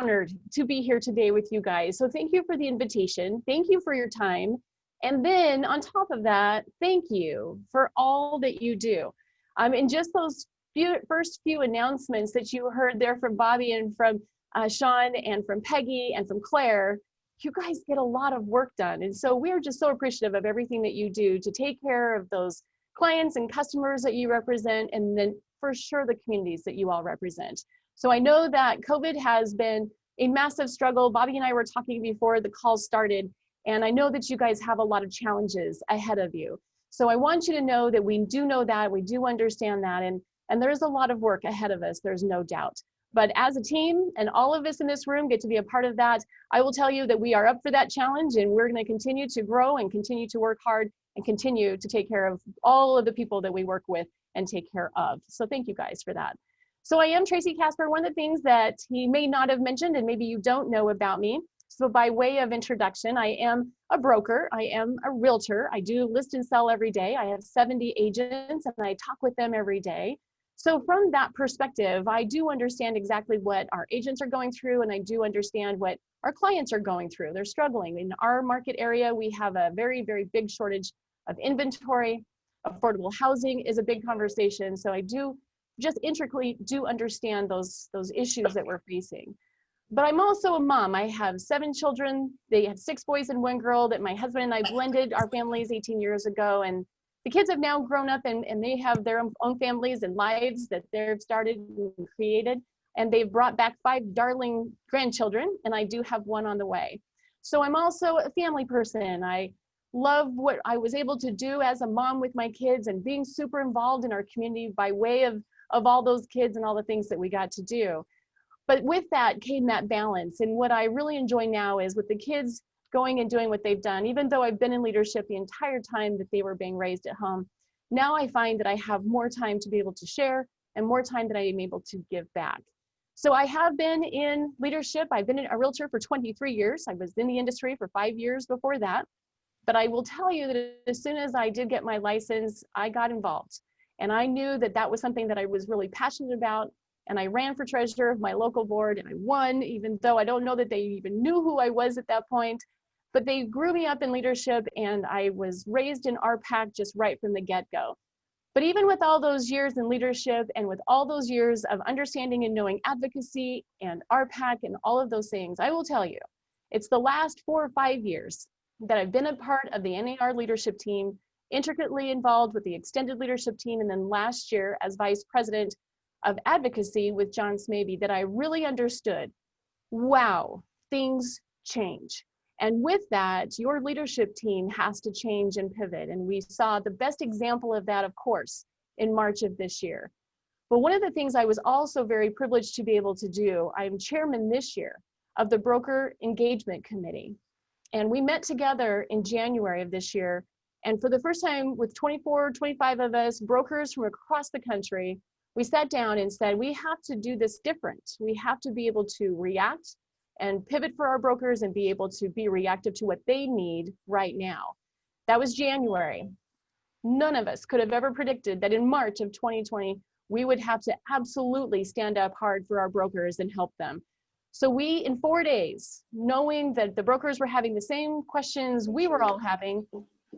honored to be here today with you guys. So thank you for the invitation. Thank you for your time. And then on top of that, thank you for all that you do. And just those first few announcements that you heard there from Bobby and from Sean and from Peggy and from Claire, you guys get a lot of work done. And so we're just so appreciative of everything that you do to take care of those clients and customers that you represent, and then for sure the communities that you all represent. So I know that COVID has been a massive struggle. Bobby and I were talking before the call started, and I know that you guys have a lot of challenges ahead of you. So I want you to know that we do know that, we do understand that, and there's a lot of work ahead of us, there's no doubt. But as a team, and all of us in this room get to be a part of that, I will tell you that we are up for that challenge, and we're gonna continue to grow and continue to work hard and continue to take care of all of the people that we work with and take care of. So thank you guys for that. So I am Tracy Casper. One of the things that he may not have mentioned, and maybe you don't know about me, so by way of introduction, I am a broker, I am a realtor, I do list and sell every day. I have 70 agents and I talk with them every day. So from that perspective, I do understand exactly what our agents are going through, and I do understand what our clients are going through. They're struggling. In our market area, we have a very, very big shortage of inventory. Affordable housing is a big conversation. So I do just intricately do understand those issues that we're facing. But I'm also a mom. I have 7 children. They have 6 boys and 1 girl that my husband and I blended our families 18 years ago. And the kids have now grown up and they have their own families and lives that they've started and created. And they've brought back 5 darling grandchildren, and I do have 1 on the way. So I'm also a family person. I love what I was able to do as a mom with my kids and being super involved in our community by way of all those kids and all the things that we got to do. But with that came that balance. And what I really enjoy now is with the kids going and doing what they've done, even though I've been in leadership the entire time that they were being raised at home, now I find that I have more time to be able to share and more time that I am able to give back. So I have been in leadership. I've been a realtor for 23 years. I was in the industry for 5 years before that. But I will tell you that as soon as I did get my license, I got involved. And I knew that that was something that I was really passionate about. And I ran for treasurer of my local board and I won, even though I don't know that they even knew who I was at that point. But they grew me up in leadership, and I was raised in RPAC just right from the get-go. But even with all those years in leadership and with all those years of understanding and knowing advocacy and RPAC and all of those things, I will tell you, it's the last 4 or 5 years that I've been a part of the NAR leadership team, intricately involved with the extended leadership team, and then last year as vice president of advocacy with John Smaby, that I really understood, wow, things change. And with that, your leadership team has to change and pivot. And we saw the best example of that, of course, in March of this year. But one of the things I was also very privileged to be able to do, I'm chairman this year of the Broker Engagement Committee. And we met together in January of this year. And for the first time with 24, 25 of us, brokers from across the country, we sat down and said, we have to do this different. We have to be able to react and pivot for our brokers and be able to be reactive to what they need right now. That was January. None of us could have ever predicted that in March of 2020, we would have to absolutely stand up hard for our brokers and help them. So we, in 4 days, knowing that the brokers were having the same questions we were all having,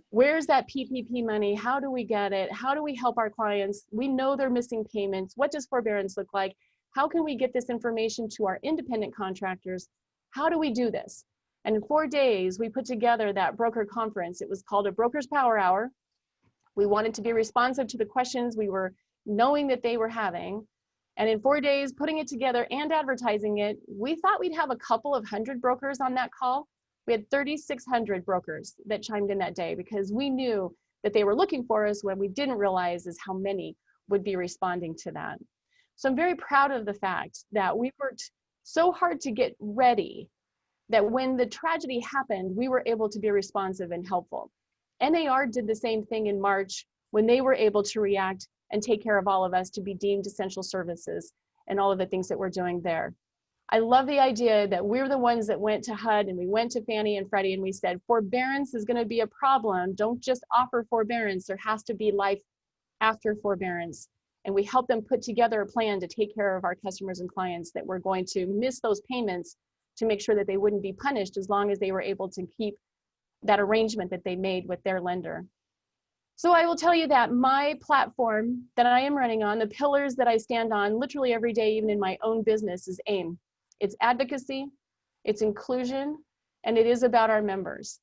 where's that PPP money? How do we get it? How do we help our clients? We know they're missing payments. What does forbearance look like? How can we get this information to our independent contractors? How do we do this? And in 4 days, we put together that broker conference. It was called a Broker's Power Hour. We wanted to be responsive to the questions we were knowing that they were having. And in 4 days, putting it together and advertising it, we thought we'd have a couple of hundred brokers on that call. We had 3,600 brokers that chimed in that day because we knew that they were looking for us. What we didn't realize is how many would be responding to that. So I'm very proud of the fact that we worked so hard to get ready that when the tragedy happened, we were able to be responsive and helpful. NAR did the same thing in March when they were able to react and take care of all of us to be deemed essential services and all of the things that we're doing there. I love the idea that we're the ones that went to HUD and we went to Fannie and Freddie and we said, forbearance is going to be a problem. Don't just offer forbearance. There has to be life after forbearance. and we helped them put together a plan to take care of our customers and clients that were going to miss those payments to make sure that they wouldn't be punished as long as they were able to keep that arrangement that they made with their lender. So I will tell you that my platform that I am running on, the pillars that I stand on literally every day, even in my own business, is AIM. It's advocacy, it's inclusion, and it is about our members.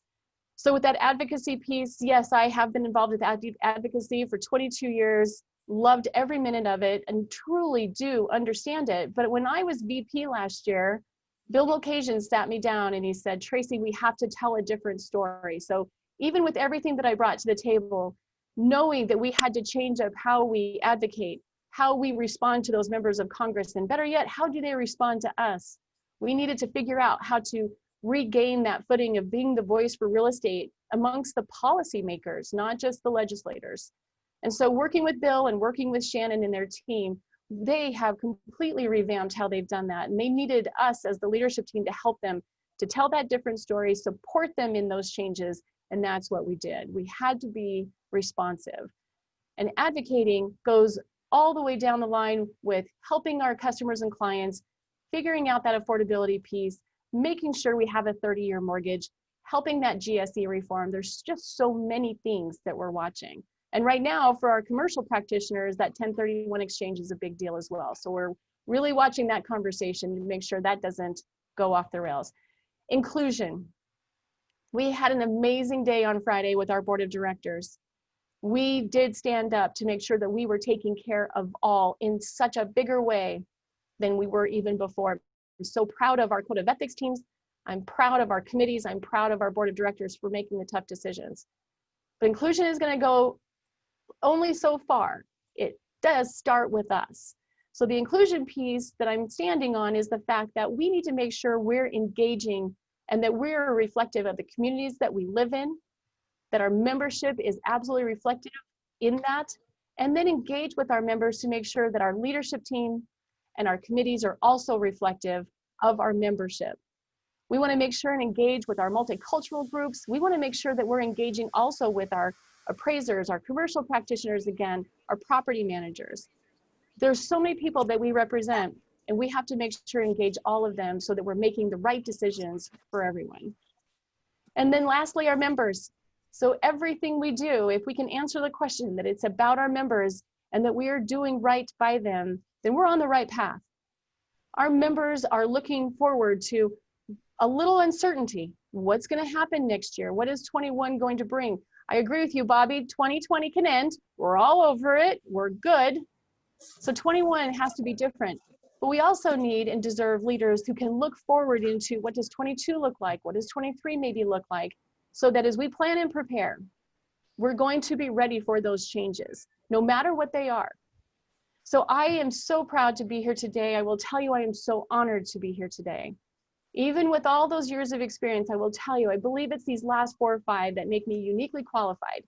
So with that advocacy piece, yes, I have been involved with advocacy for 22 years, loved every minute of it, and truly do understand it. But when I was VP last year, Bill Mulcahy sat me down and he said, Tracy, we have to tell a different story. So even with everything that I brought to the table, knowing that we had to change up how we advocate, how we respond to those members of Congress, and better yet, how do they respond to us? We needed to figure out how to regain that footing of being the voice for real estate amongst the policymakers, not just the legislators. And so working with Bill and working with Shannon and their team, they have completely revamped how they've done that. And they needed us as the leadership team to help them to tell that different story, support them in those changes. And that's what we did. We had to be responsive. And advocating goes all the way down the line with helping our customers and clients, figuring out that affordability piece, making sure we have a 30-year mortgage, helping that GSE reform. There's just so many things that we're watching. And right now, for our commercial practitioners, that 1031 exchange is a big deal as well. So we're really watching that conversation to make sure that doesn't go off the rails. Inclusion. We had an amazing day on Friday with our board of directors. We did stand up to make sure that we were taking care of all in such a bigger way than we were even before. I'm so proud of our code of ethics teams. I'm proud of our committees. I'm proud of our board of directors for making the tough decisions. But inclusion is going to go only so far. It does start with us. So the inclusion piece that I'm standing on is the fact that we need to make sure we're engaging and that we're reflective of the communities that we live in, that our membership is absolutely reflective in that, and then engage with our members to make sure that our leadership team and our committees are also reflective of our membership. We want to make sure and engage with our multicultural groups. We want to make sure that we're engaging also with our appraisers, our commercial practitioners, again, our property managers. There's so many people that we represent, and we have to make sure to engage all of them so that we're making the right decisions for everyone. And then lastly, our members. So everything we do, if we can answer the question that it's about our members and that we are doing right by them, then we're on the right path. Our members are looking forward to a little uncertainty. What's going to happen next year? What is 21 going to bring? I agree with you, Bobby. 2020 can end. We're all over it. We're good. So 21 has to be different. But we also need and deserve leaders who can look forward into what does 22 look like? What does 23 maybe look like? So that as we plan and prepare, we're going to be ready for those changes, no matter what they are. So I am so proud to be here today. I will tell you, I am so honored to be here today. Even with all those years of experience, I will tell you, I believe it's these last 4 or 5 that make me uniquely qualified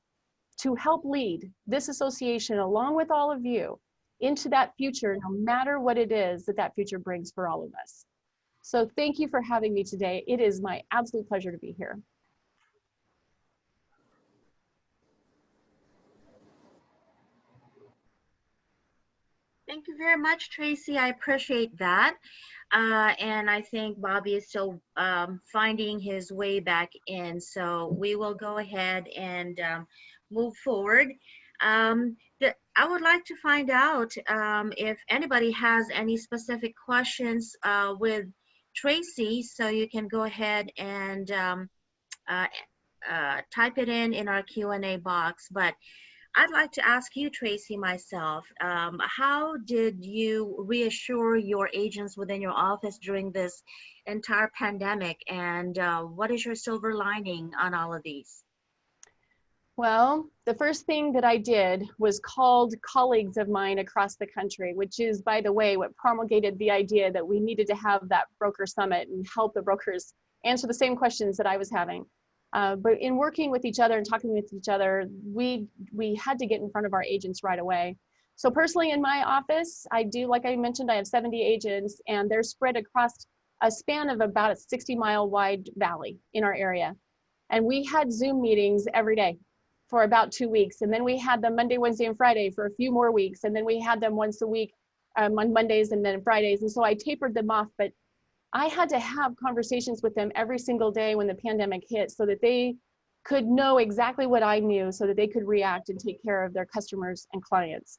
to help lead this association along with all of you into that future, no matter what it is that that future brings for all of us. So thank you for having me today. It is my absolute pleasure to be here. Thank you very much, Tracy. I appreciate that. And I think Bobby is still finding his way back in. So we will go ahead and move forward. I would like to find out if anybody has any specific questions with Tracy. So you can go ahead and type it in our Q&A box. But I'd like to ask you, Tracy, myself, how did you reassure your agents within your office during this entire pandemic? And what is your silver lining on all of these? Well, the first thing that I did was called colleagues of mine across the country, which is, by the way, what promulgated the idea that we needed to have that broker summit and help the brokers answer the same questions that I was having. But in working with each other and talking with each other, we had to get in front of our agents right away. So personally in my office, I do, like I mentioned, I have 70 agents and they're spread across a span of about a 60-mile wide valley in our area. And we had Zoom meetings every day for about 2 weeks. And then we had them Monday, Wednesday, and Friday for a few more weeks. And then we had them once a week on Mondays and then Fridays. And so I tapered them off, but I had to have conversations with them every single day when the pandemic hit so that they could know exactly what I knew so that they could react and take care of their customers and clients.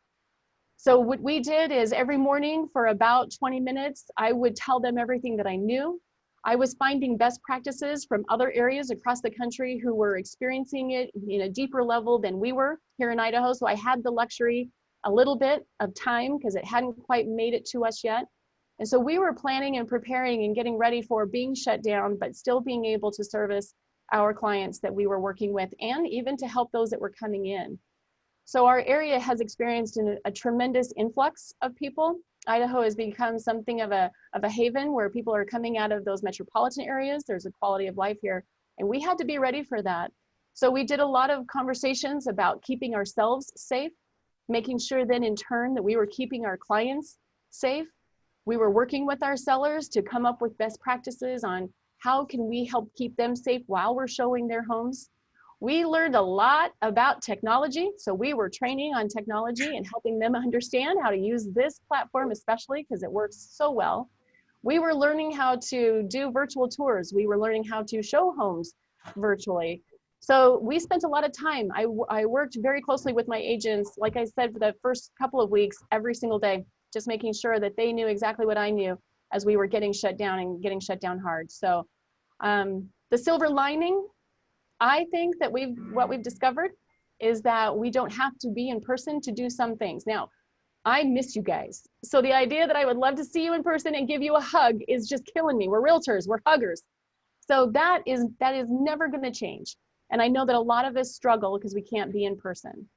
So what we did is every morning for about 20 minutes, I would tell them everything that I knew. I was finding best practices from other areas across the country who were experiencing it in a deeper level than we were here in Idaho. So I had the luxury a little bit of time because it hadn't quite made it to us yet. And so we were planning and preparing and getting ready for being shut down, but still being able to service our clients that we were working with and even to help those that were coming in. So our area has experienced a tremendous influx of people. Idaho has become something of a haven where people are coming out of those metropolitan areas. There's a quality of life here, and we had to be ready for that. So we did a lot of conversations about keeping ourselves safe, making sure then in turn that we were keeping our clients safe. We were working with our sellers to come up with best practices on how can we help keep them safe while we're showing their homes. We learned a lot about technology. So we were training on technology and helping them understand how to use this platform, especially because it works so well. We were learning how to do virtual tours. We were learning how to show homes virtually. So we spent a lot of time. I worked very closely with my agents, like I said, for the first couple of weeks, every single day, just making sure that they knew exactly what I knew as we were getting shut down and getting shut down hard. So the silver lining, I think that what we've discovered is that we don't have to be in person to do some things. Now, I miss you guys. So the idea that I would love to see you in person and give you a hug is just killing me. We're realtors, we're huggers. So that is never gonna change. And I know that a lot of us struggle because we can't be in person.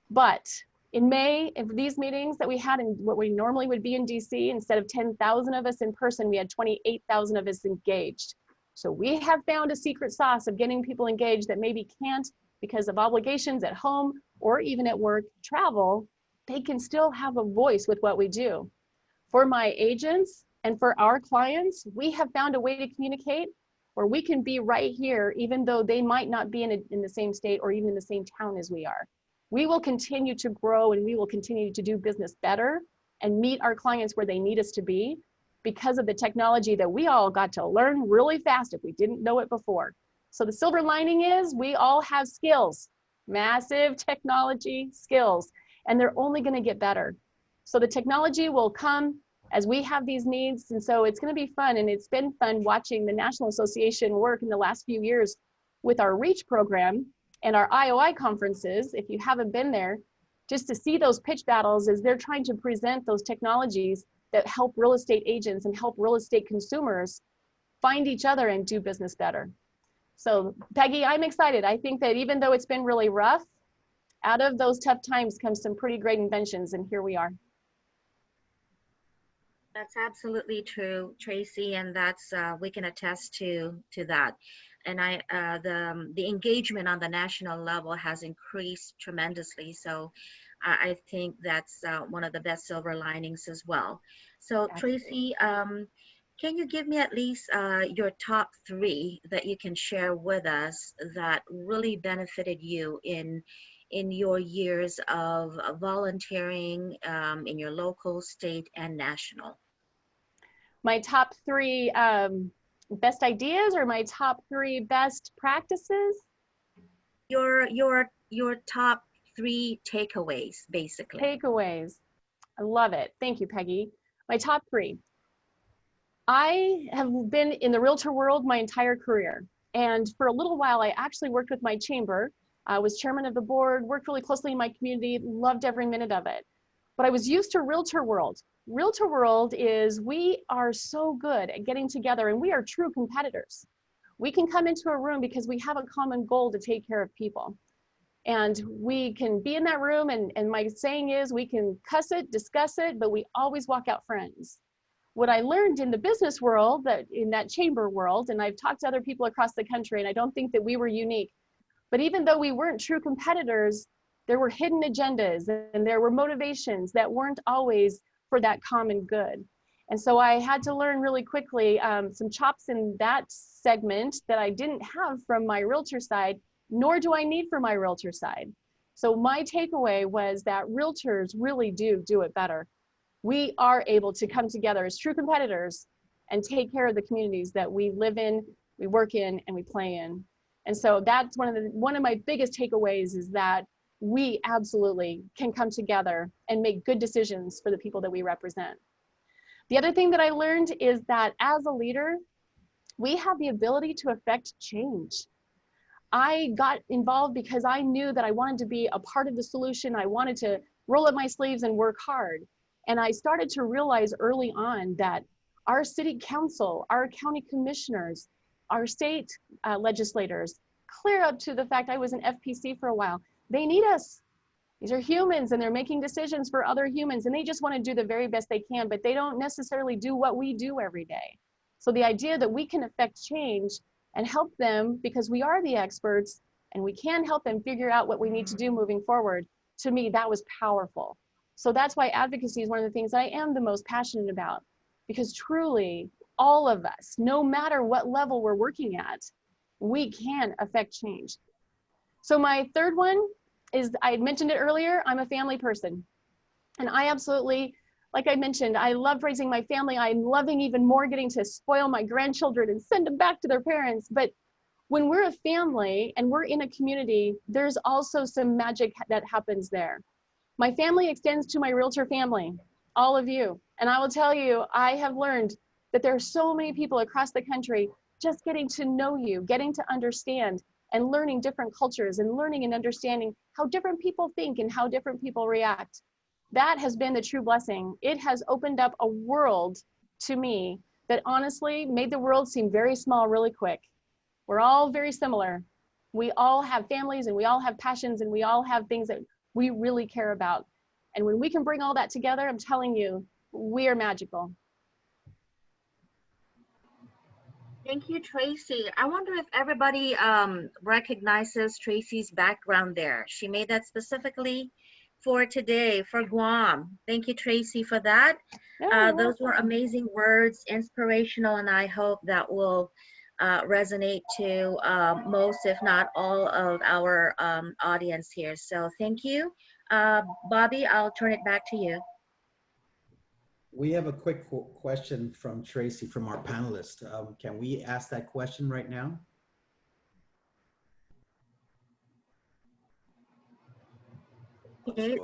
But in May, if these meetings that we had in what we normally would be in DC, instead of 10,000 of us in person, we had 28,000 of us engaged. So we have found a secret sauce of getting people engaged that maybe can't because of obligations at home or even at work, travel, they can still have a voice with what we do. For my agents and for our clients, we have found a way to communicate where we can be right here, even though they might not be in the same state or even in the same town as we are. We will continue to grow and we will continue to do business better and meet our clients where they need us to be because of the technology that we all got to learn really fast if we didn't know it before. So the silver lining is we all have skills, massive technology skills, and they're only gonna get better. So the technology will come as we have these needs, and so it's gonna be fun, and it's been fun watching the National Association work in the last few years with our REACH program and our IOI conferences. If you haven't been there, just to see those pitch battles as they're trying to present those technologies that help real estate agents and help real estate consumers find each other and do business better. So Peggy, I'm excited. I think that even though it's been really rough, out of those tough times comes some pretty great inventions, and here we are. That's absolutely true, Tracy, and that's we can attest to that. And the engagement on the national level has increased tremendously. So I think that's one of the best silver linings as well. So Tracy, can you give me at least your top 3 that you can share with us that really benefited you in your years of volunteering in your local, state, and national? My top 3 best ideas or my top 3 best practices? Your top 3 takeaways, basically. Takeaways. I love it. Thank you, Peggy. My top 3. I have been in the realtor world my entire career. And for a little while, I actually worked with my chamber. I was chairman of the board, worked really closely in my community, loved every minute of it. But I was used to realtor world. Realtor world is we are so good at getting together and we are true competitors. We can come into a room because we have a common goal to take care of people. And we can be in that room and my saying is we can cuss it, discuss it, but we always walk out friends. What I learned in the business world, that in that chamber world, and I've talked to other people across the country and I don't think that we were unique, but even though we weren't true competitors, there were hidden agendas and there were motivations that weren't always for that common good. And so I had to learn really quickly some chops in that segment that I didn't have from my realtor side, nor do I need for my realtor side. So my takeaway was that realtors really do it better. We are able to come together as true competitors and take care of the communities that we live in, we work in, and we play in. And so that's one of my biggest takeaways, is that we absolutely can come together and make good decisions for the people that we represent. The other thing that I learned is that as a leader, we have the ability to affect change. I got involved because I knew that I wanted to be a part of the solution. I wanted to roll up my sleeves and work hard. And I started to realize early on that our city council, our county commissioners, our state legislators, clear up to the fact I was an FPC for a while, they need us. These are humans and they're making decisions for other humans, and they just want to do the very best they can, but they don't necessarily do what we do every day. So the idea that we can affect change and help them, because we are the experts and we can help them figure out what we need to do moving forward, to me, that was powerful. So that's why advocacy is one of the things I am the most passionate about, because truly all of us, no matter what level we're working at, we can affect change. So my third one is, I had mentioned it earlier, I'm a family person. And I absolutely, like I mentioned, I love raising my family. I'm loving even more getting to spoil my grandchildren and send them back to their parents. But when we're a family and we're in a community, there's also some magic that happens there. My family extends to my realtor family, all of you. And I will tell you, I have learned that there are so many people across the country just getting to know you, getting to understand, and learning different cultures and learning and understanding how different people think and how different people react. That has been the true blessing. It has opened up a world to me that honestly made the world seem very small really quick. We're all very similar. We all have families and we all have passions and we all have things that we really care about. And when we can bring all that together, I'm telling you, we are magical. Thank you, Tracy. I wonder if everybody recognizes Tracy's background there. She made that specifically for today, for Guam. Thank you, Tracy, for that. Those were amazing words, inspirational, and I hope that will resonate to most, if not all, of our audience here. So thank you. Bobby, I'll turn it back to you. We have a quick question from Tracy from our panelist. Can we ask that question right now? Okay,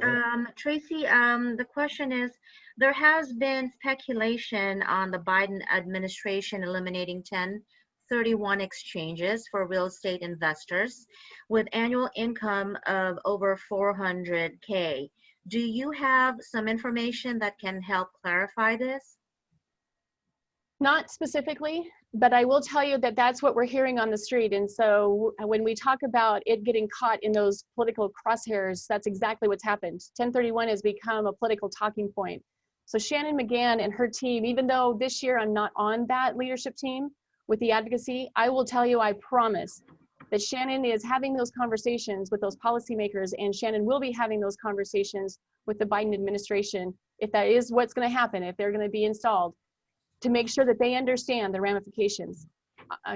Tracy, the question is, there has been speculation on the Biden administration eliminating 1031 exchanges for real estate investors with annual income of over 400K. Do you have some information that can help clarify this? Not specifically, but I will tell you that that's what we're hearing on the street. And so when we talk about it getting caught in those political crosshairs, that's exactly what's happened. 1031 has become a political talking point. So Shannon McGann and her team, even though this year I'm not on that leadership team with the advocacy, I will tell you, I promise that Shannon is having those conversations with those policymakers, and Shannon will be having those conversations with the Biden administration, if that is what's going to happen, if they're going to be installed, to make sure that they understand the ramifications.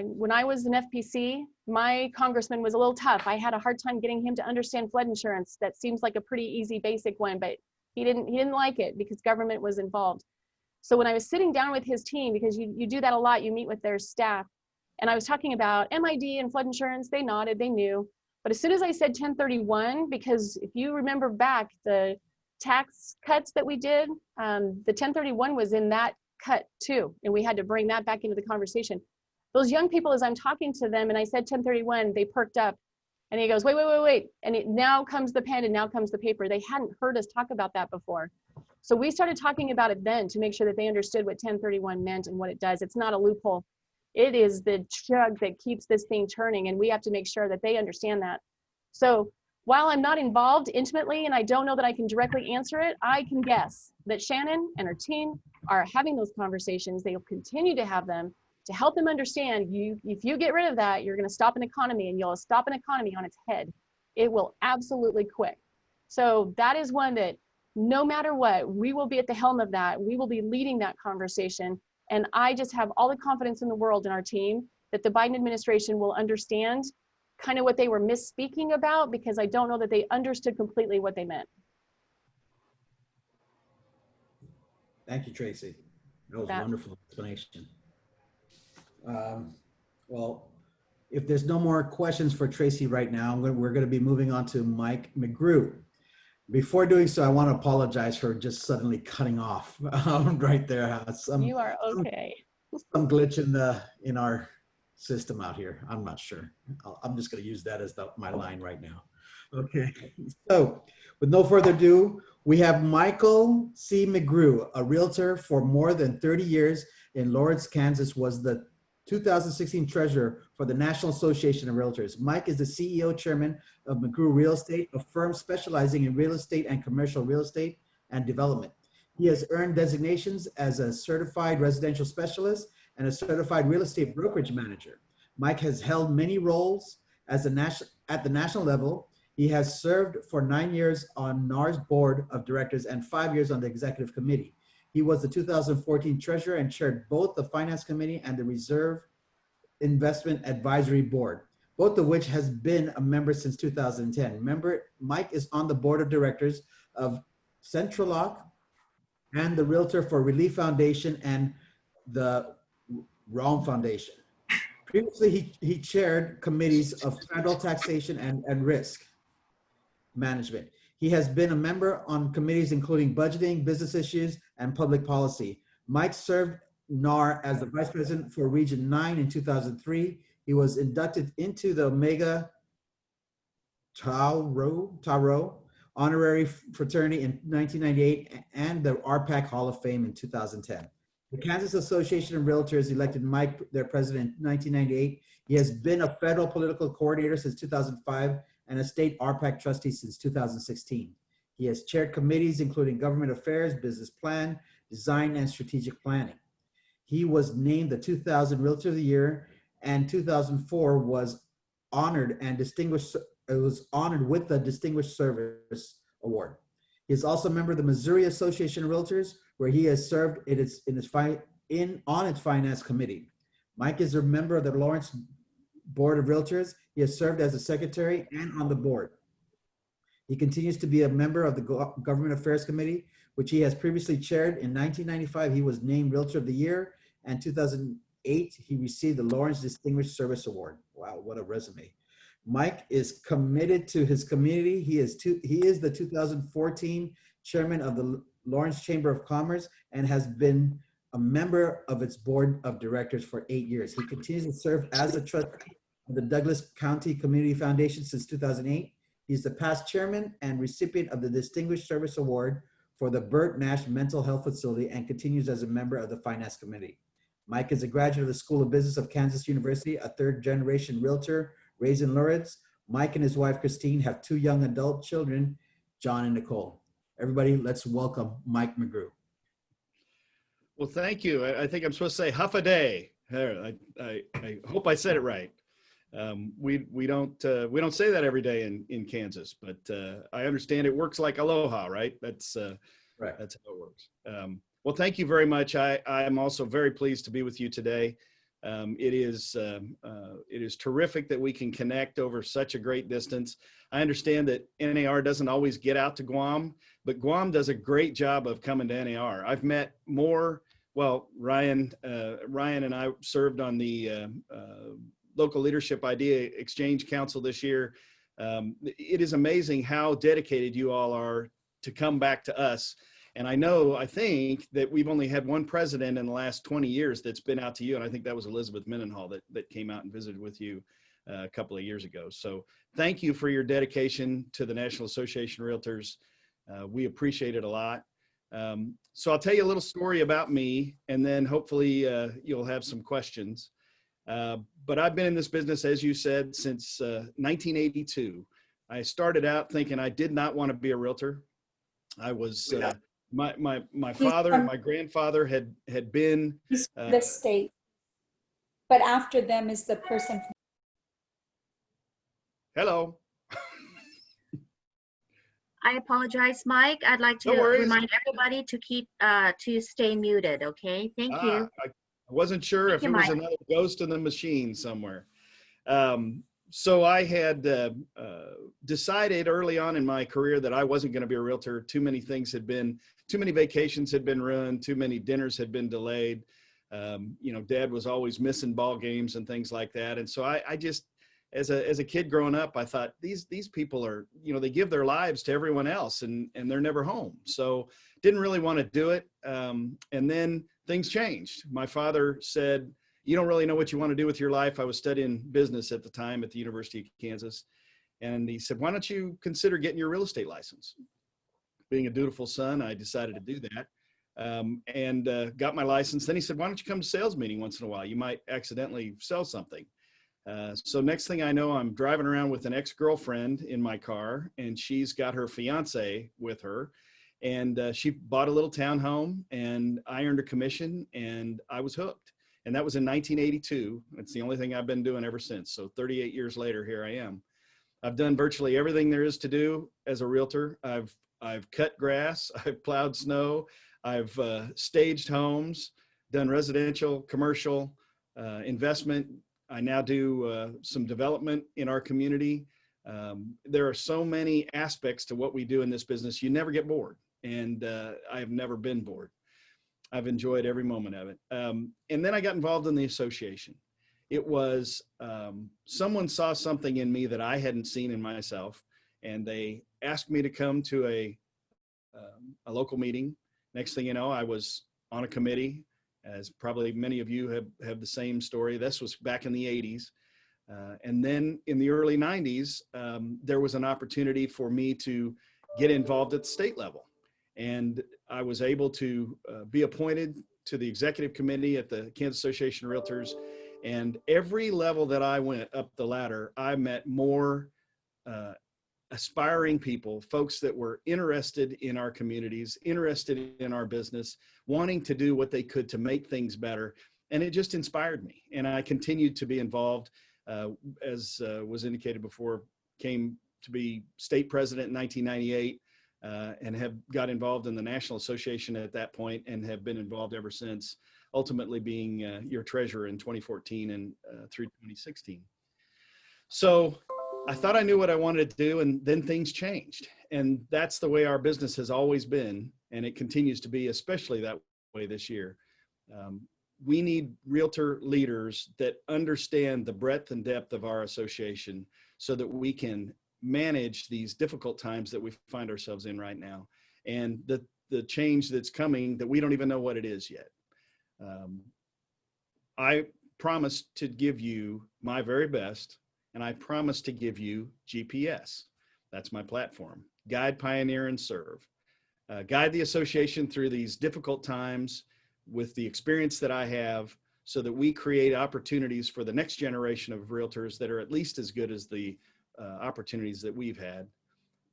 When I was an FPC, my congressman was a little tough. I had a hard time getting him to understand flood insurance. That seems like a pretty easy, basic one, but he didn't like it because government was involved. So when I was sitting down with his team, because you do that a lot, you meet with their staff, and I was talking about MID and flood insurance, they nodded, they knew. But as soon as I said 1031, because if you remember back, the tax cuts that we did, the 1031 was in that cut too, and we had to bring that back into the conversation. Those young people, as I'm talking to them and I said 1031, they perked up, and he goes, wait, and now comes the pen and now comes the paper. They hadn't heard us talk about that before. So we started talking about it then to make sure that they understood what 1031 meant and what it does. It's not a loophole. It is the chug that keeps this thing turning, and we have to make sure that they understand that. So while I'm not involved intimately and I don't know that I can directly answer it, I can guess that Shannon and her team are having those conversations. They'll continue to have them to help them understand, if you get rid of that, you're going to stop an economy, and you'll stop an economy on its head. It will absolutely quit. So that is one that no matter what, we will be at the helm of that. We will be leading that conversation. And I just have all the confidence in the world in our team that the Biden administration will understand kind of what they were misspeaking about, because I don't know that they understood completely what they meant. Thank you, Tracy. That was a That- wonderful explanation. Well, if there's no more questions for Tracy right now, we're going to be moving on to Mike McGrew. Before doing so, I want to apologize for just suddenly cutting off right there. You are okay. Some glitch in our system out here. I'm not sure. I'm just going to use that as my line right now. Okay. So, with no further ado, we have Michael C. McGrew, a realtor for more than 30 years in Lawrence, Kansas, was the 2016 treasurer for the National Association of Realtors. Mike is the CEO chairman of McGrew Real Estate, a firm specializing in real estate and commercial real estate and development. He has earned designations as a certified residential specialist and a certified real estate brokerage manager. Mike has held many roles at the national level. He has served for 9 years on NAR's board of directors and 5 years on the executive committee. He was the 2014 treasurer and chaired both the finance committee and the reserve investment advisory board, both of which has been a member since 2010. Mike is on the board of directors of Central Lock and the Realtor for Relief Foundation and the Realm Foundation. Previously, he chaired committees of federal taxation and risk management. He has been a member on committees including budgeting, business issues, and public policy. Mike served NAR as the vice president for Region 9 in 2003. He was inducted into the Omega Tau honorary fraternity in 1998 and the RPAC Hall of Fame in 2010. The Kansas Association of Realtors elected Mike their president in 1998. He has been a federal political coordinator since 2005 and a state RPAC trustee since 2016. He has chaired committees including government affairs, business plan, design, and strategic planning. He was named the 2000 Realtor of the Year, and 2004 was honored and distinguished. It was honored with the Distinguished Service Award. He is also a member of the Missouri Association of Realtors, where he has served on its finance committee. Mike is a member of the Lawrence Board of Realtors. He has served as a secretary and on the board. He continues to be a member of the Government Affairs Committee, which he has previously chaired. In 1995, he was named Realtor of the Year, and 2008, he received the Lawrence Distinguished Service Award. Wow, what a resume. Mike is committed to his community. He is the 2014 chairman of the Lawrence Chamber of Commerce and has been a member of its board of directors for 8 years. He continues to serve as a trustee of the Douglas County Community Foundation since 2008. He's the past chairman and recipient of the Distinguished Service Award for the Burt Nash Mental Health Facility and continues as a member of the Finance Committee. Mike is a graduate of the School of Business of Kansas University, a third-generation realtor raised in Lawrence. Mike and his wife, Christine, have 2 young adult children, John and Nicole. Everybody, let's welcome Mike McGrew. Well, thank you. I think I'm supposed to say huff a day. I hope I said it right. We don't say that every day in Kansas, but I understand it works like aloha, right? That's Right. That's how it works. Well, thank you very much. I'm also very pleased to be with you today. It is terrific that we can connect over such a great distance. I understand that NAR doesn't always get out to Guam, but Guam does a great job of coming to NAR. I've met more. Well, Ryan and I served on the Local Leadership Idea Exchange Council this year. It is amazing how dedicated you all are to come back to us. And I think that we've only had one president in the last 20 years that's been out to you. And I think that was Elizabeth Mendenhall that came out and visited with you a couple of years ago. So thank you for your dedication to the National Association of Realtors. We appreciate it a lot. So I'll tell you a little story about me, and then hopefully you'll have some questions. But I've been in this business, as you said, since 1982. I started out thinking I did not want to be a realtor. I was my father and my grandfather had been the state, but after them is the person. Hello. I apologize, Mike. I'd like to No worries. remind everybody to keep to stay muted. Okay, thank you. I wasn't sure Thank if you, there was Mike. another ghost in the machine somewhere. So I had decided early on in my career that I wasn't going to be a realtor. Too many vacations had been ruined. Too many dinners had been delayed. Dad was always missing ball games and things like that. And so I just, as a kid growing up, I thought these people are, they give their lives to everyone else and they're never home. So didn't really want to do it. And then things changed. My father said, "You don't really know what you want to do with your life." I was studying business at the time at the University of Kansas. And he said, "Why don't you consider getting your real estate license?" Being a dutiful son, I decided to do that. And got my license. Then he said, "Why don't you come to sales meeting once in a while? You might accidentally sell something." So next thing I know, I'm driving around with an ex-girlfriend in my car, and she's got her fiance with her. And she bought a little townhome, and I earned a commission, and I was hooked. And that was in 1982. It's the only thing I've been doing ever since. So 38 years later, here I am. I've done virtually everything there is to do as a realtor. I've cut grass, I've plowed snow, I've staged homes, done residential, commercial, investment. I now do some development in our community. There are so many aspects to what we do in this business. You never get bored, and I have never been bored. I've enjoyed every moment of it. And then I got involved in the association. It was someone saw something in me that I hadn't seen in myself, and they asked me to come to a local meeting. Next thing you know, I was on a committee, as probably many of you have the same story. This was back in the 80s. And then in the early 90s, there was an opportunity for me to get involved at the state level. And I was able to be appointed to the executive committee at the Kansas Association of Realtors. And every level that I went up the ladder, I met more aspiring people, folks that were interested in our communities, interested in our business, wanting to do what they could to make things better. And it just inspired me. And I continued to be involved, as was indicated before, came to be state president in 1998. And have got involved in the National Association at that point and have been involved ever since, ultimately being your treasurer in 2014 and through 2016. So I thought I knew what I wanted to do, and then things changed. And that's the way our business has always been, and it continues to be, especially that way this year. We need realtor leaders that understand the breadth and depth of our association so that we can manage these difficult times that we find ourselves in right now, and the change that's coming that we don't even know what it is yet. I promise to give you my very best, and I promise to give you GPS. That's my platform. Guide, pioneer, and serve. Guide the association through these difficult times with the experience that I have, so that we create opportunities for the next generation of realtors that are at least as good as the opportunities that we've had.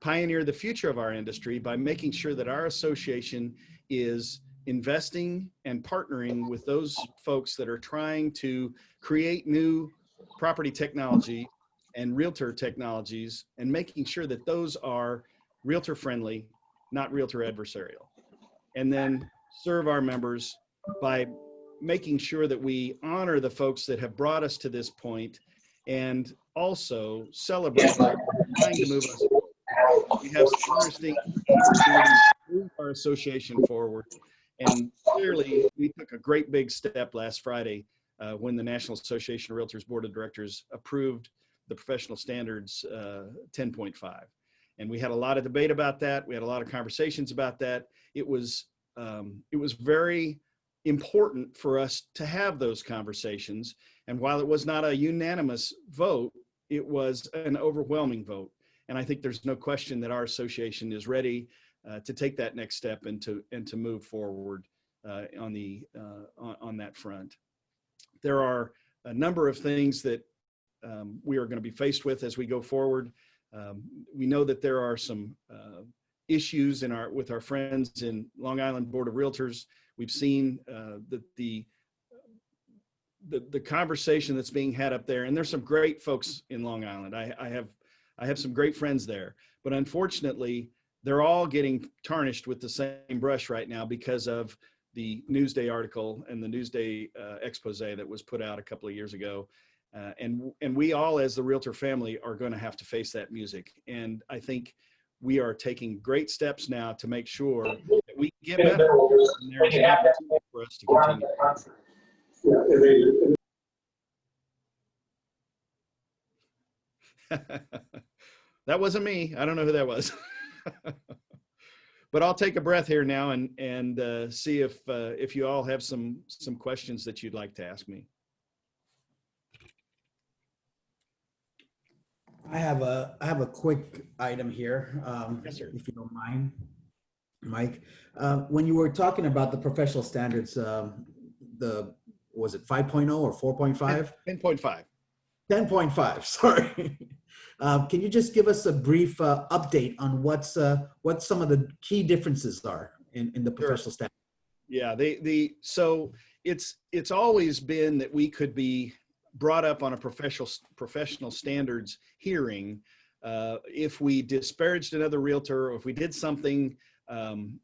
Pioneer the future of our industry by making sure that our association is investing and partnering with those folks that are trying to create new property technology and realtor technologies, and making sure that those are realtor friendly, not realtor adversarial. And then serve our members by making sure that we honor the folks that have brought us to this point, and also celebrate trying to move us. We have some interesting opportunities to move our association forward. And clearly, we took a great big step last Friday when the National Association of Realtors Board of Directors approved the Professional Standards 10.5. And we had a lot of debate about that. We had a lot of conversations about that. It was very important for us to have those conversations. And while it was not a unanimous vote, it was an overwhelming vote. And I think there's no question that our association is ready to take that next step and to move forward on that front. There are a number of things that we are going to be faced with as we go forward. We know that there are some issues with our friends in Long Island Board of Realtors. We've seen that the conversation that's being had up there, and there's some great folks in Long Island. I have some great friends there, but unfortunately, they're all getting tarnished with the same brush right now because of the Newsday article and the Newsday expose that was put out a couple of years ago. And we all, as the Realtor family, are going to have to face that music. And I think we are taking great steps now to make sure that we get better. And there is an opportunity for us to continue. That wasn't me. I don't know who that was. But I'll take a breath here now and see if you all have some questions that you'd like to ask me. I have a quick item here, Yes, sir. if you don't mind, Mike. When you were talking about the professional standards, was it 5.0 or 4.5? 10.5. 10.5, sorry. Can you just give us a brief update on what some of the key differences are in the professional standards? Yeah, so it's always been that we could be brought up on a professional standards hearing if we disparaged another realtor or if we did something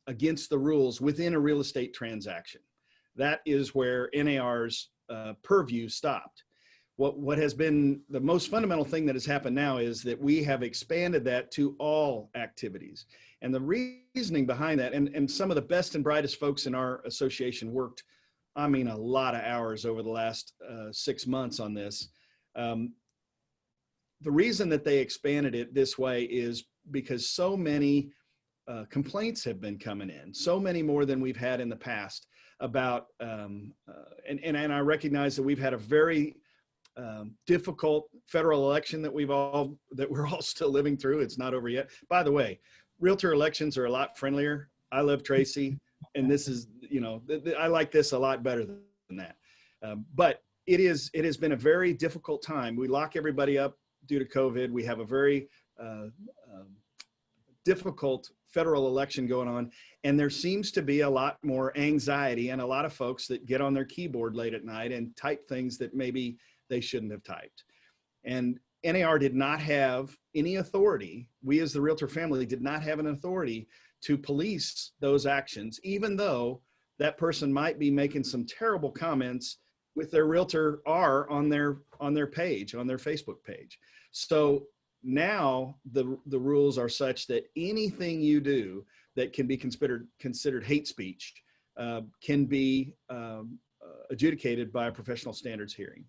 against the rules within a real estate transaction. That is where NAR's purview stopped. What has been the most fundamental thing that has happened now is that we have expanded that to all activities. And the reasoning behind that, and some of the best and brightest folks in our association worked, I mean, a lot of hours over the last 6 months on this. The reason that they expanded it this way is because so many complaints have been coming in, so many more than we've had in the past about, and I recognize that we've had a very difficult federal election that we're all still living through. It's not over yet. By the way, realtor elections are a lot friendlier. I love Tracy, and this is, I like this a lot better than that. But it has been a very difficult time. We lock everybody up due to COVID. We have a very difficult federal election going on, and there seems to be a lot more anxiety and a lot of folks that get on their keyboard late at night and type things that maybe they shouldn't have typed. And NAR did not have any authority. We as the Realtor family did not have an authority to police those actions, even though that person might be making some terrible comments with their Realtor R on their page, on their Facebook page. So now the rules are such that anything you do that can be considered hate speech can be adjudicated by a professional standards hearing.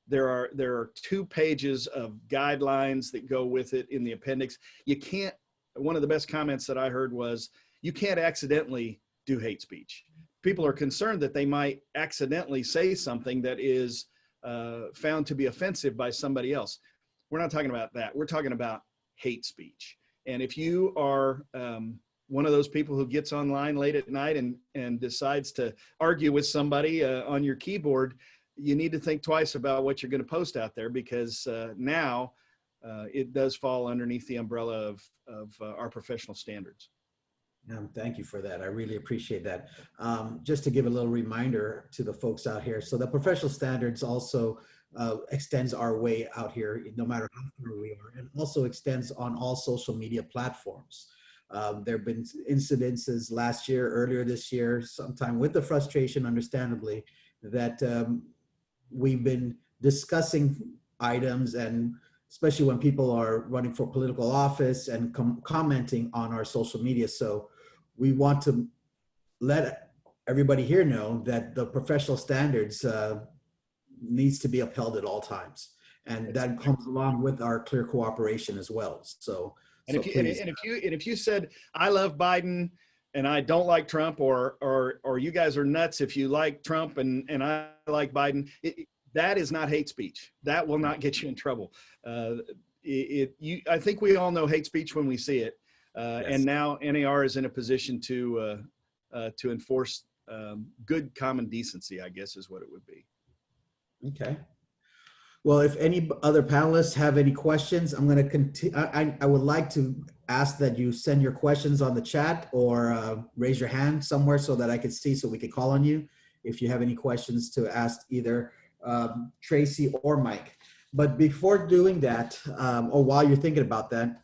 There are 2 pages of guidelines that go with it in the appendix. You can't, one of the best comments that I heard was, you can't accidentally do hate speech. People are concerned that they might accidentally say something that is found to be offensive by somebody else. We're not talking about that. We're talking about hate speech. And if you are one of those people who gets online late at night and decides to argue with somebody on your keyboard, you need to think twice about what you're going to post out there, because now it does fall underneath the umbrella of our professional standards. Thank you for that. I really appreciate that. Just to give a little reminder to the folks out here. So the professional standards also extends our way out here, no matter how far we are, and also extends on all social media platforms. There have been incidences last year, earlier this year, sometime with the frustration, understandably, that we've been discussing items, and especially when people are running for political office and commenting on our social media. So we want to let everybody here know that the professional standards needs to be upheld at all times. And that comes along with our clear cooperation as well. So, if you said, I love Biden and I don't like Trump, or you guys are nuts if you like Trump and I like Biden, that is not hate speech. That will not get you in trouble. I think we all know hate speech when we see it. Yes. And now NAR is in a position to enforce good common decency, I guess is what it would be. Okay. Well, if any other panelists have any questions, I'm going to continue. I would like to ask that you send your questions on the chat or raise your hand somewhere so that I can see, so we can call on you if you have any questions to ask either Tracy or Mike. But before doing that, or while you're thinking about that,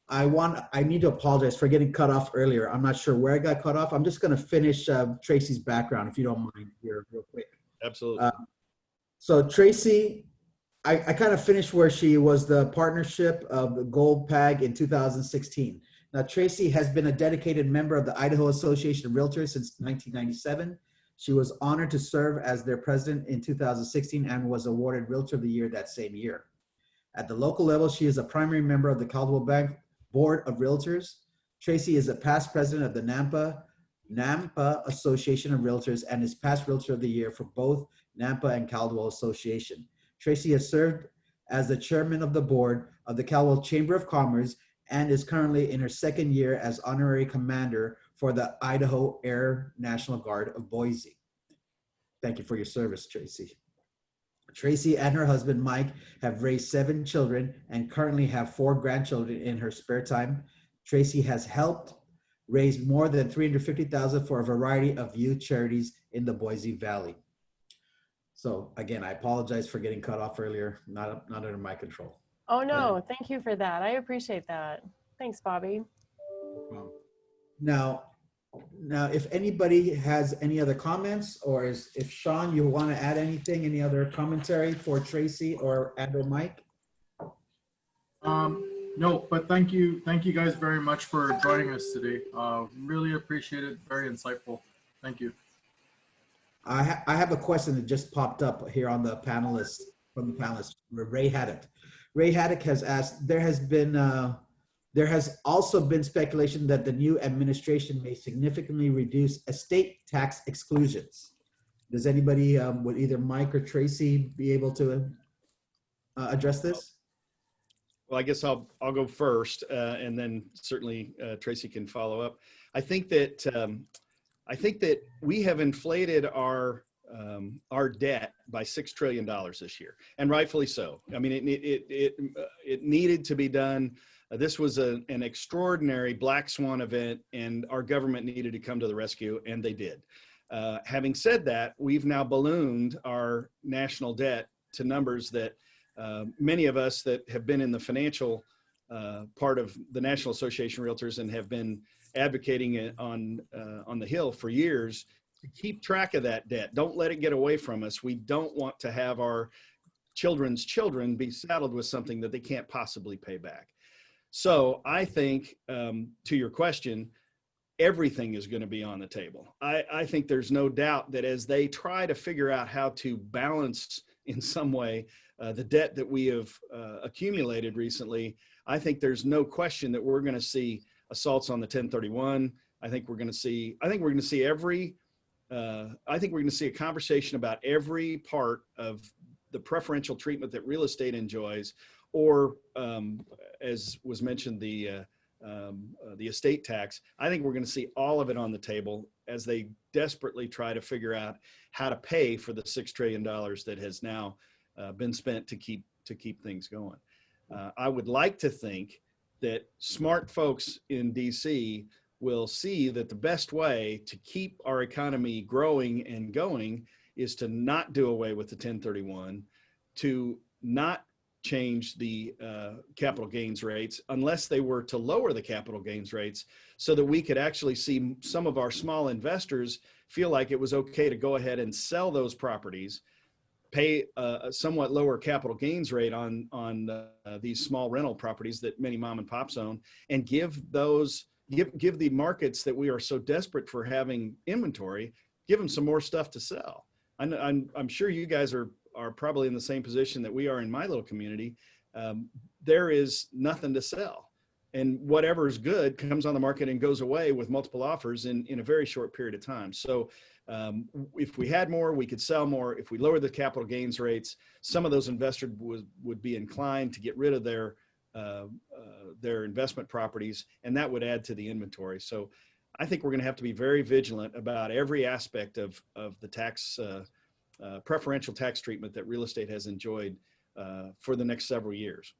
I need to apologize for getting cut off earlier. I'm not sure where I got cut off. I'm just going to finish Tracy's background, if you don't mind, here real quick. Absolutely. So Tracy I kind of finished where she was the partnership of the Gold PAG in 2016. Now, Tracy has been a dedicated member of the Idaho Association of Realtors since 1997. She was honored to serve as their president in 2016 and was awarded Realtor of the Year that same year. At the local level, she is a primary member of the Caldwell Bank Board of Realtors. Tracy is a past president of the NAMPA Association of Realtors and is past Realtor of the Year for both NAMPA and Caldwell Association. Tracy has served as the chairman of the board of the Caldwell Chamber of Commerce and is currently in her second year as honorary commander for the Idaho Air National Guard of Boise. Thank you for your service, Tracy. Tracy and her husband, Mike, have raised 7 children and currently have 4 grandchildren in her spare time. Tracy has helped raise more than $350,000 for a variety of youth charities in the Boise Valley. So again, I apologize for getting cut off earlier, not under my control. Oh, no, thank you for that. I appreciate that. Thanks, Bobby. Now, if anybody has any other comments, or if Sean, you want to add anything, any other commentary for Tracy or Mike? No, but thank you guys very much for joining us today. Really appreciate it. Very insightful. Thank you. I have a question that just popped up here on the panelists, from the panelists, Ray Haddock. Ray Haddock has asked, there has also been speculation that the new administration may significantly reduce estate tax exclusions. Does anybody, would either Mike or Tracy be able to address this? Well, I guess I'll go first, and then certainly Tracy can follow up. I think that we have inflated our debt by $6 trillion this year, and rightfully so. I mean, it needed to be done. This was an extraordinary black swan event, and our government needed to come to the rescue, and they did. Having said that, we've now ballooned our national debt to numbers that many of us that have been in the financial part of the National Association of Realtors and have been advocating it on the Hill for years to keep track of that debt. Don't let it get away from us. We don't want to have our children's children be saddled with something that they can't possibly pay back. So I think, to your question, everything is going to be on the table. I think there's no doubt that as they try to figure out how to balance in some way the debt that we have accumulated recently, I think there's no question that we're going to see assaults on the 1031. I think we're going to see a conversation about every part of the preferential treatment that real estate enjoys, or as was mentioned, the estate tax. I think we're going to see all of it on the table as they desperately try to figure out how to pay for the $6 trillion that has now been spent to keep things going. I would like to think that smart folks in DC will see that the best way to keep our economy growing and going is to not do away with the 1031, to not change the capital gains rates unless they were to lower the capital gains rates, so that we could actually see some of our small investors feel like it was okay to go ahead and sell those properties, pay a somewhat lower capital gains rate on these small rental properties that many mom and pops own, and give the markets that we are so desperate for having inventory, give them some more stuff to sell. I'm sure you guys are probably in the same position that we are in my little community. There is nothing to sell, and whatever is good comes on the market and goes away with multiple offers in a very short period of time. So if we had more, we could sell more. If we lower the capital gains rates, some of those investors would be inclined to get rid of their investment properties, and that would add to the inventory. So I think we're going to have to be very vigilant about every aspect of the tax preferential tax treatment that real estate has enjoyed for the next several years.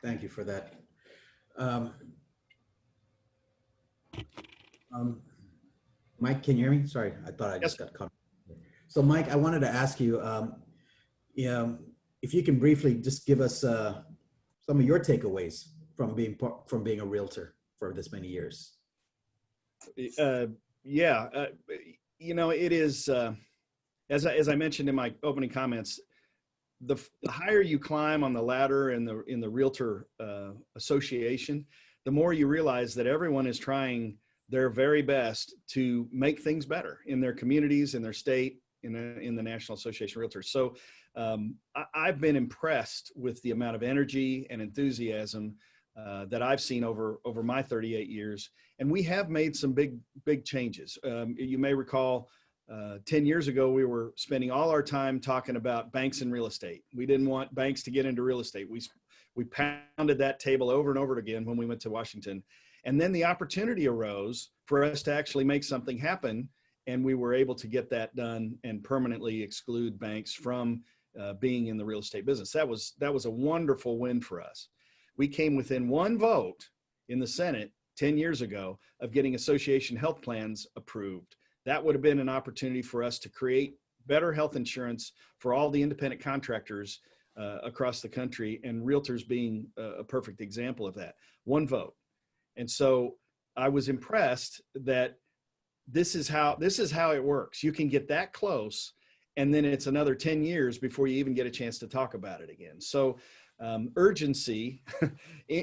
Thank you for that. Mike, can you hear me? Sorry, I thought I just got cut. So Mike, I wanted to ask you, if you can briefly just give us some of your takeaways from being a realtor for this many years. It is, as I mentioned in my opening comments, the higher you climb on the ladder in the realtor association, the more you realize that everyone is trying their very best to make things better in their communities, in their state, in the National Association of Realtors. So I've been impressed with the amount of energy and enthusiasm that I've seen over my 38 years. And we have made some big changes. You may recall 10 years ago, we were spending all our time talking about banks and real estate. We didn't want banks to get into real estate. We pounded that table over and over again when we went to Washington. And then the opportunity arose for us to actually make something happen. And we were able to get that done and permanently exclude banks from being in the real estate business. That was a wonderful win for us. We came within one vote in the Senate 10 years ago of getting association health plans approved. That would have been an opportunity for us to create better health insurance for all the independent contractors across the country, and realtors being a perfect example of that. One vote. And so I was impressed that this is how it works. You can get that close, and then it's another 10 years before you even get a chance to talk about it again. So urgency,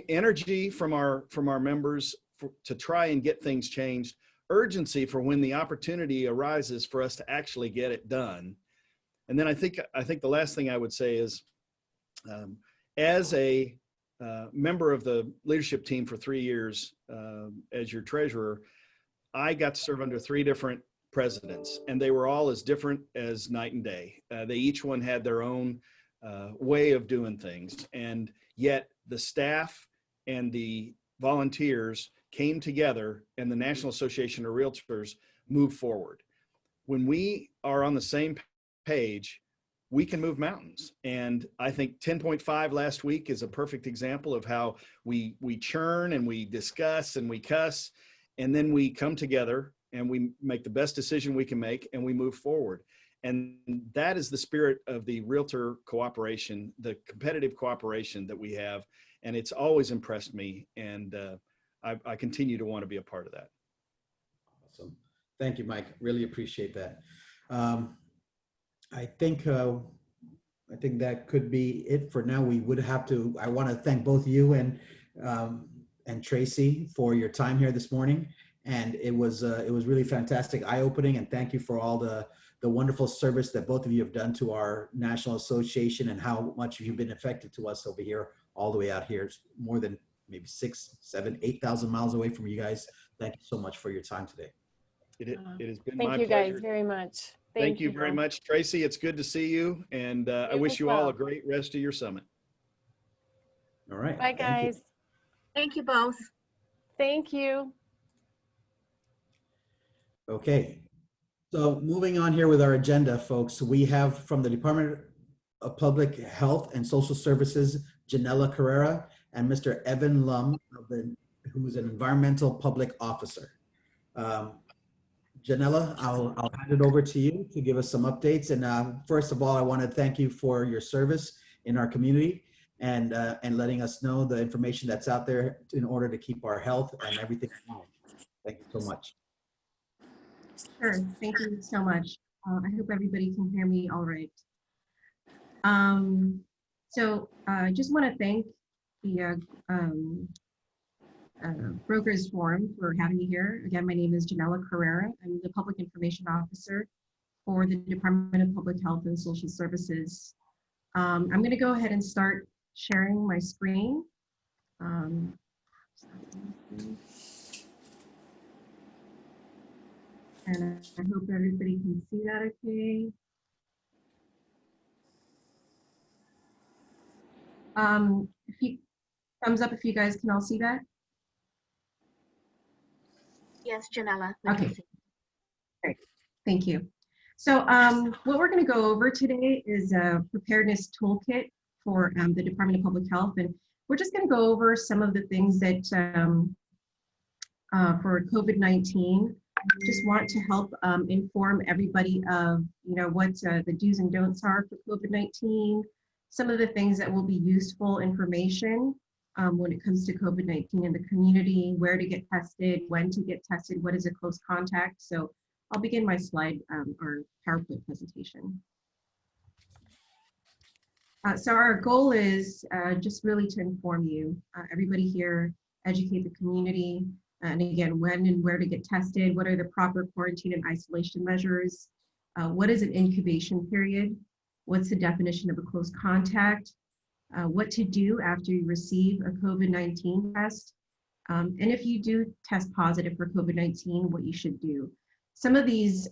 energy from our members to try and get things changed, urgency for when the opportunity arises for us to actually get it done. And then I think the last thing I would say is, as a member of the leadership team for 3 years as your treasurer, I got to serve under 3 different presidents, and they were all as different as night and day. They each one had their own way of doing things, and yet the staff and the volunteers came together, and the National Association of Realtors moved forward. When we are on the same page, we can move mountains. And I think 10.5 last week is a perfect example of how we churn and we discuss and we cuss, and then we come together and we make the best decision we can make, and we move forward. And that is the spirit of the realtor cooperation, the competitive cooperation that we have. And it's always impressed me. And I continue to want to be a part of that. Awesome. Thank you, Mike. Really appreciate that. I think that could be it for now. We would have to, I want to thank both you and Tracy for your time here this morning. And it was really fantastic, eye-opening, and thank you for all the wonderful service that both of you have done to our National Association, and how much you've been effective to us over here, all the way out here. It's more than maybe 6, 7, 8,000 miles away from you guys. Thank you so much for your time today. It has been Thank my you pleasure. guys very much. Thank you very much, Tracy. It's good to see you, and I wish you all a great rest of your summit. All right. Bye, guys. Thank you both. Thank you. Okay. So moving on here with our agenda, folks, we have from the Department of Public Health and Social Services, Janella Carrera, and Mr. Evan Lum, who's an environmental public officer. Janella, I'll hand it over to you to give us some updates. And first of all, I want to thank you for your service in our community, and letting us know the information that's out there in order to keep our health and everything in mind. Thank you so much. Sure, thank you so much. I hope everybody can hear me all right. So I just want to thank the Brokers Forum for having me here. Again, my name is Janella Carrera. I'm the Public Information Officer for the Department of Public Health and Social Services. I'm going to go ahead and start sharing my screen. And I hope everybody can see that okay. If you, thumbs up if you guys can all see that. Yes, Janella. Okay. Great. Thank you. So what we're going to go over today is a preparedness toolkit for the Department of Public Health. And we're just going to go over some of the things that for COVID-19, just want to help inform everybody of, what the do's and don'ts are for COVID-19, some of the things that will be useful information when it comes to COVID-19 in the community, where to get tested, when to get tested, what is a close contact. So I'll begin my slide or PowerPoint presentation. So our goal is just really to inform you, everybody here, educate the community, and again, when and where to get tested, what are the proper quarantine and isolation measures, what is an incubation period, what's the definition of a close contact, what to do after you receive a COVID-19 test, and if you do test positive for COVID-19, what you should do. Some of these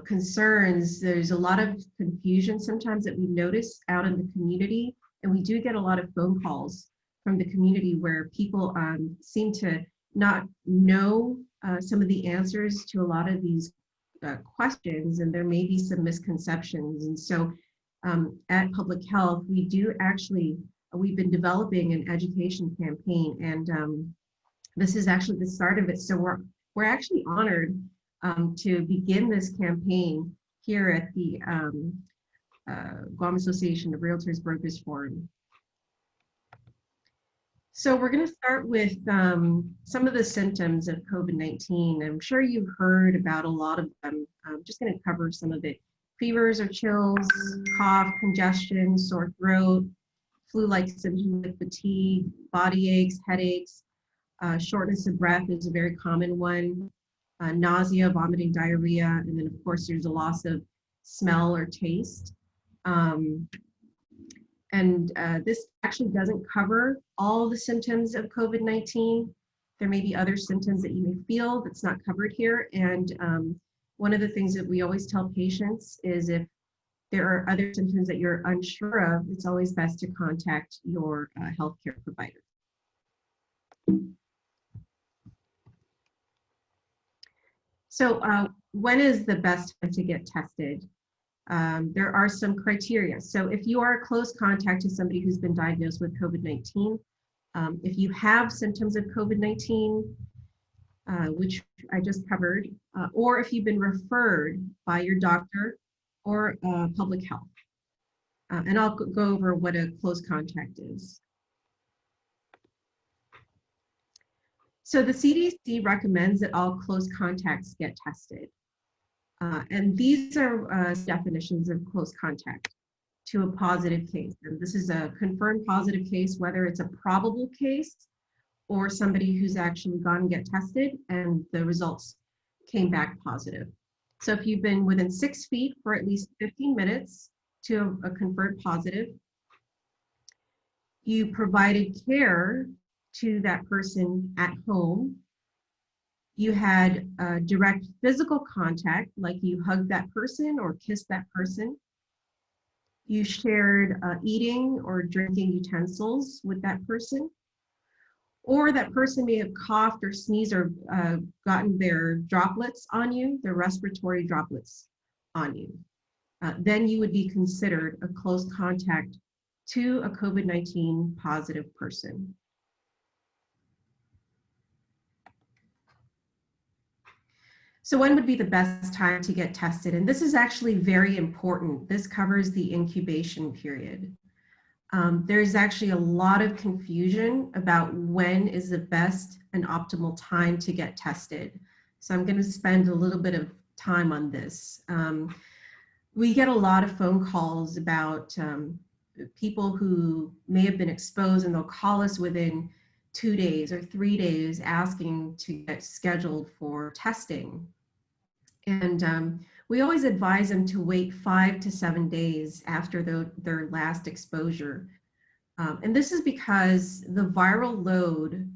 concerns, there's a lot of confusion sometimes that we notice out in the community, and we do get a lot of phone calls from the community where people seem to not know some of the answers to a lot of these questions, and there may be some misconceptions. And so at Public Health, we do actually, we've been developing an education campaign, and this is actually the start of it. So we're actually honored to begin this campaign here at the Guam Association of Realtors Brokers Forum. So we're going to start with some of the symptoms of COVID-19. I'm sure you've heard about a lot of them. I'm just going to cover some of it. Fevers or chills, cough, congestion, sore throat, flu-like symptoms like fatigue, body aches, headaches, shortness of breath is a very common one, nausea, vomiting, diarrhea, and then of course there's a loss of smell or taste. This actually doesn't cover all the symptoms of COVID-19. There may be other symptoms that you may feel that's not covered here. And one of the things that we always tell patients is if there are other symptoms that you're unsure of, it's always best to contact your healthcare provider. So when is the best time to get tested? There are some criteria. So if you are a close contact to somebody who's been diagnosed with COVID-19, if you have symptoms of COVID-19, which I just covered, or if you've been referred by your doctor or public health. And I'll go over what a close contact is. So the CDC recommends that all close contacts get tested. And these are definitions of close contact to a positive case. And this is a confirmed positive case, whether it's a probable case or somebody who's actually gone and get tested and the results came back positive. So if you've been within 6 feet for at least 15 minutes to a confirmed positive, you provided care to that person at home, you had direct physical contact, like you hugged that person or kissed that person, you shared eating or drinking utensils with that person, or that person may have coughed or sneezed or gotten their droplets on you, their respiratory droplets on you. Then you would be considered a close contact to a COVID-19 positive person. So when would be the best time to get tested? And this is actually very important. This covers the incubation period. There's actually a lot of confusion about when is the best and optimal time to get tested. So I'm going to spend a little bit of time on this. We get a lot of phone calls about people who may have been exposed, and they'll call us within 2 days or 3 days asking to get scheduled for testing. And we always advise them to wait 5 to 7 days after their last exposure. And this is because the viral load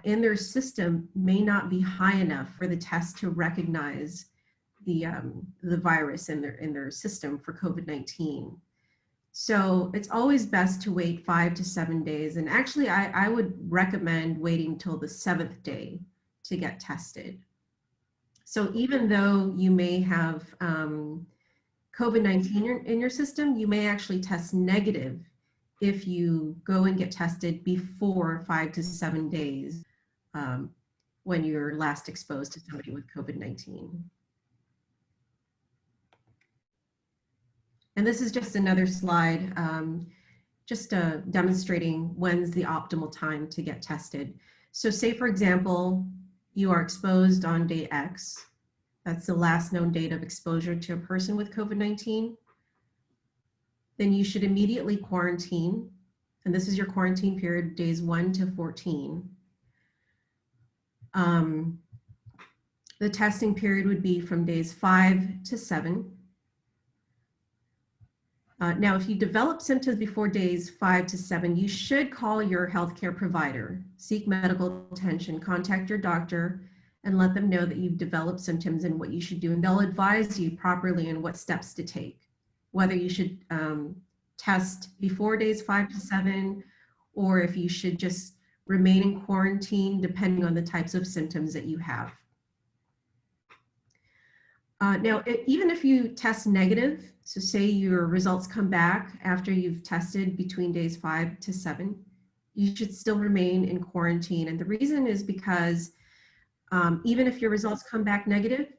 in their system may not be high enough for the test to recognize the virus in their system for COVID-19. So it's always best to wait 5 to 7 days. And actually, I would recommend waiting till the 7th day to get tested. So even though you may have COVID-19 in your system, you may actually test negative if you go and get tested before 5 to 7 days when you're last exposed to somebody with COVID-19. And this is just another slide, just demonstrating when's the optimal time to get tested. So say, for example, you are exposed on day X. That's the last known date of exposure to a person with COVID-19. then you should immediately quarantine. And this is your quarantine period, days 1 to 14. The testing period would be from days 5 to 7. Now, if you develop symptoms before days 5 to 7, you should call your healthcare provider, seek medical attention, contact your doctor, and let them know that you've developed symptoms and what you should do. And they'll advise you properly on what steps to take, whether you should test before days 5 to 7, or if you should just remain in quarantine, depending on the types of symptoms that you have. Now, even if you test negative, so say your results come back after you've tested between days 5 to 7, you should still remain in quarantine. And the reason is because even if your results come back negative,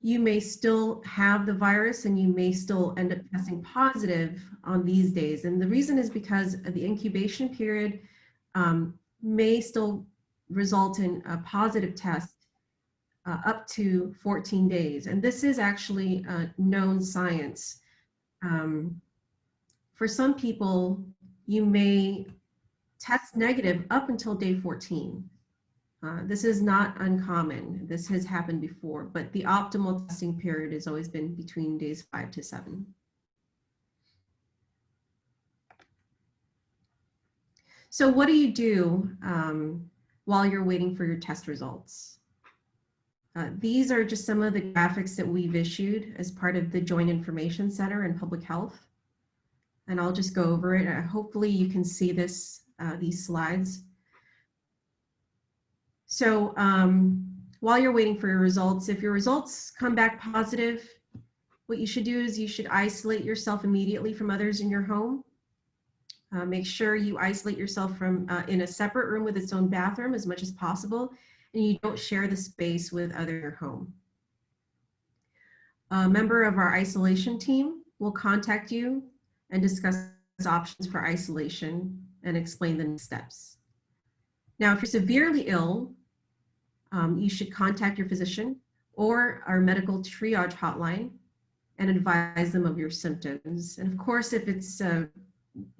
you may still have the virus and you may still end up testing positive on these days. And the reason is because the incubation period may still result in a positive test up to 14 days. And this is actually known science. For some people, you may test negative up until day 14. This is not uncommon. This has happened before, but the optimal testing period has always been between days 5 to 7. So what do you do while you're waiting for your test results? These are just some of the graphics that we've issued as part of the Joint Information Center in Public Health. And I'll just go over it. Hopefully you can see this, these slides. So while you're waiting for your results, if your results come back positive, what you should do is you should isolate yourself immediately from others in your home. Make sure you isolate yourself from in a separate room with its own bathroom as much as possible, and you don't share the space with others in your home. A member of our isolation team will contact you and discuss options for isolation and explain the next steps. Now, if you're severely ill, you should contact your physician or our medical triage hotline and advise them of your symptoms. And of course, if it's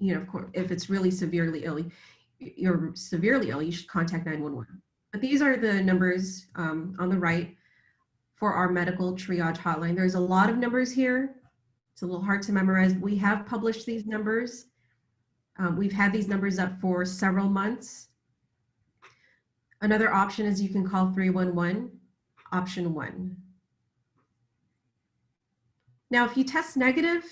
if it's really severely ill, you should contact 911. But these are the numbers on the right for our medical triage hotline. There's a lot of numbers here. It's a little hard to memorize. We have published these numbers. We've had these numbers up for several months. Another option is you can call 311, option 1. Now, if you test negative,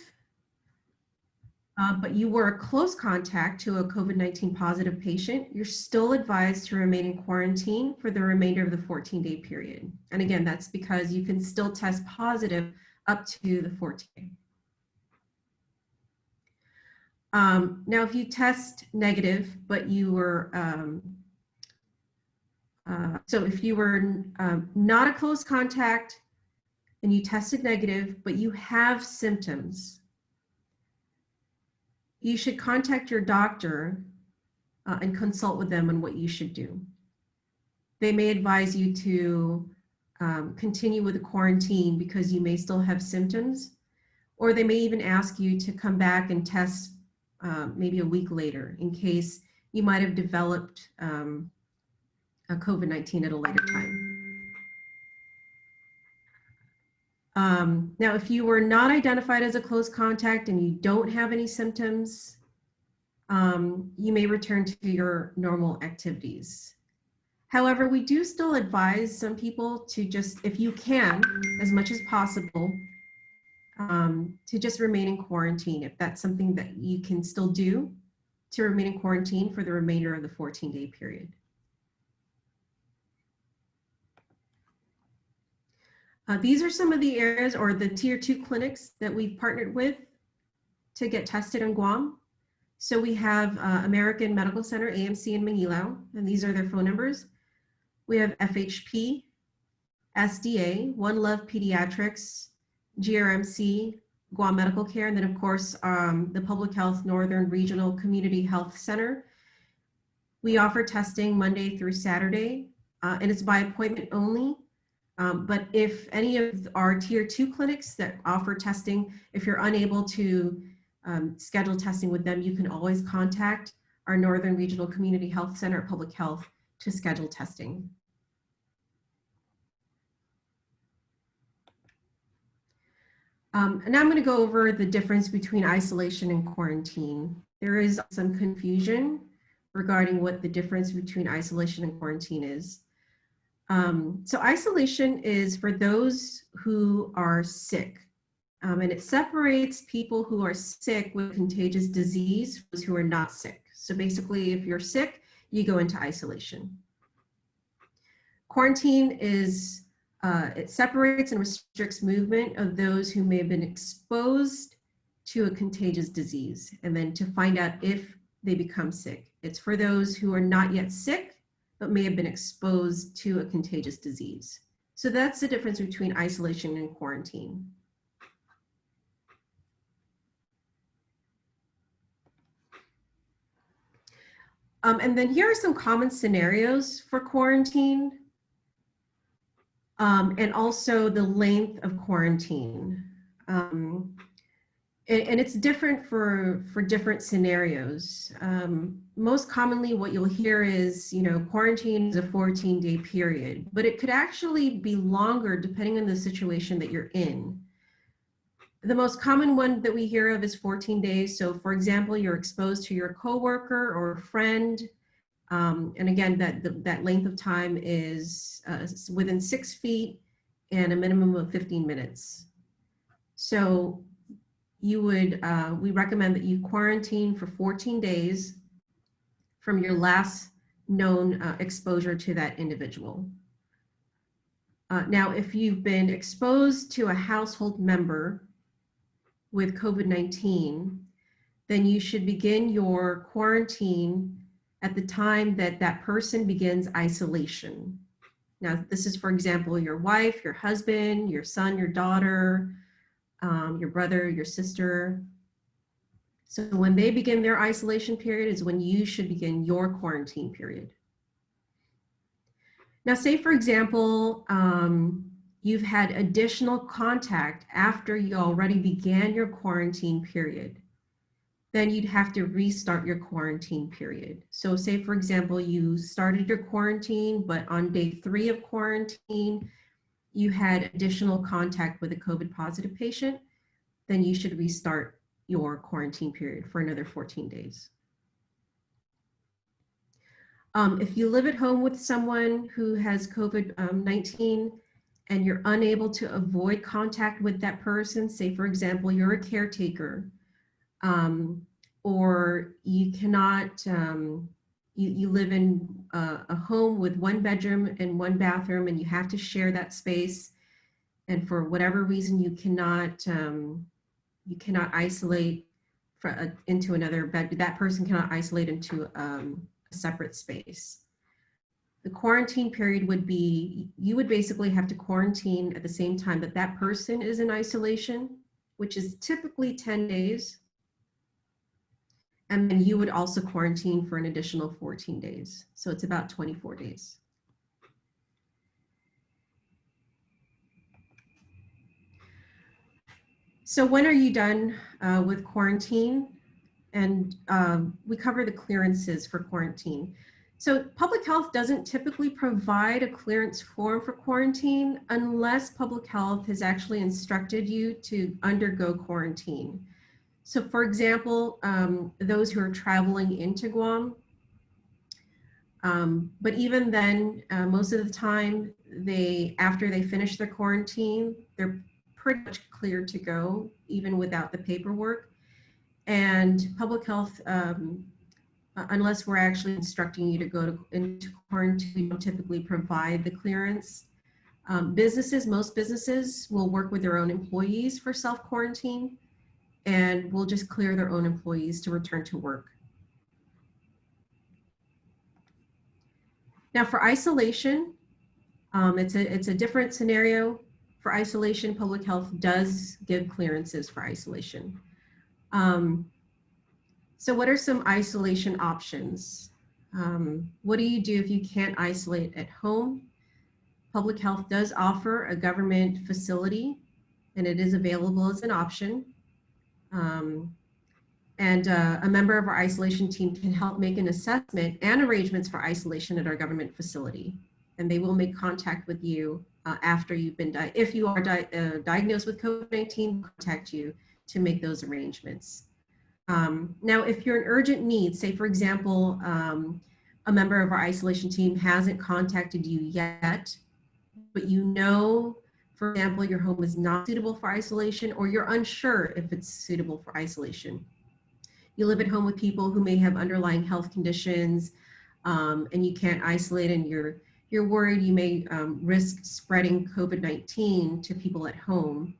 but you were a close contact to a COVID-19 positive patient, you're still advised to remain in quarantine for the remainder of the 14-day period. And again, that's because you can still test positive up to the 14th day. Now, if you test negative, but you were, so if you were not a close contact and you tested negative, but you have symptoms, you should contact your doctor and consult with them on what you should do. They may advise you to continue with the quarantine because you may still have symptoms, or they may even ask you to come back and test maybe a week later in case you might have developed a COVID-19 at a later time. Now, if you were not identified as a close contact and you don't have any symptoms, you may return to your normal activities. However, we do still advise some people to just, if you can, as much as possible, to just remain in quarantine, if that's something that you can still do, to remain in quarantine for the remainder of the 14-day period. These are some of the areas or the tier 2 clinics that we've partnered with to get tested in Guam. So we have American Medical Center, AMC in Manilao, and these are their phone numbers. We have FHP, SDA, One Love Pediatrics, GRMC, Guam Medical Care, and then of course, the Public Health Northern Regional Community Health Center. We offer testing Monday through Saturday, and it's by appointment only. But if any of our tier 2 clinics that offer testing, if you're unable to schedule testing with them, you can always contact our Northern Regional Community Health Center at Public Health to schedule testing. And now I'm going to go over the difference between isolation and quarantine. There is some confusion regarding what the difference between isolation and quarantine is. So isolation is for those who are sick, and it separates people who are sick with contagious disease from those who are not sick. So basically, if you're sick, you go into isolation. Quarantine is, it separates and restricts movement of those who may have been exposed to a contagious disease, and then to find out if they become sick. It's for those who are not yet sick, but may have been exposed to a contagious disease. So that's the difference between isolation and quarantine. And then here are some common scenarios for quarantine, and also the length of quarantine. And it's different for different scenarios. Most commonly what you'll hear is, you know, quarantine is a 14-day period, but it could actually be longer depending on the situation that you're in. The most common one that we hear of is 14 days. So for example, you're exposed to your coworker or a friend. And again, that length of time is within 6 feet and a minimum of 15 minutes. So you would, we recommend that you quarantine for 14 days from your last known exposure to that individual. Now, if you've been exposed to a household member with COVID-19, then you should begin your quarantine at the time that that person begins isolation. Now, this is, for example, your wife, your husband, your son, your daughter, your brother, your sister. So when they begin their isolation period is when you should begin your quarantine period. Now, say for example, you've had additional contact after you already began your quarantine period, then you'd have to restart your quarantine period. So say for example, you started your quarantine, but on day 3 of quarantine, you had additional contact with a COVID positive patient, then you should restart your quarantine period for another 14 days. If you live at home with someone who has COVID-19 and you're unable to avoid contact with that person, say for example, you're a caretaker, or you cannot, you live in a home with 1 bedroom and 1 bathroom and you have to share that space, and for whatever reason you cannot isolate into another bed, that person cannot isolate into a separate space. The quarantine period would be, you would basically have to quarantine at the same time that that person is in isolation, which is typically 10 days. And then you would also quarantine for an additional 14 days. So it's about 24 days. So when are you done with quarantine? And we cover the clearances for quarantine. So public health doesn't typically provide a clearance form for quarantine unless public health has actually instructed you to undergo quarantine. So for example, those who are traveling into Guam, but even then, most of the time, after they finish their quarantine, they're pretty much cleared to go, even without the paperwork. And public health, unless we're actually instructing you to go into quarantine, we don't typically provide the clearance. Most businesses will work with their own employees for self-quarantine, and will just clear their own employees to return to work. Now for isolation, it's a different scenario. For isolation, public health does give clearances for isolation. So what are some isolation options? What do you do if you can't isolate at home? Public Health does offer a government facility, and it is available as an option. A member of our isolation team can help make an assessment and arrangements for isolation at our government facility. And they will make contact with you after you've been, if you are diagnosed with COVID-19, contact you to make those arrangements. Now, if you're in urgent need, say for example, a member of our isolation team hasn't contacted you yet, but you know, for example, your home is not suitable for isolation, or you're unsure if it's suitable for isolation. You live at home with people who may have underlying health conditions, and you can't isolate, and you're worried you may risk spreading COVID-19 to people at home.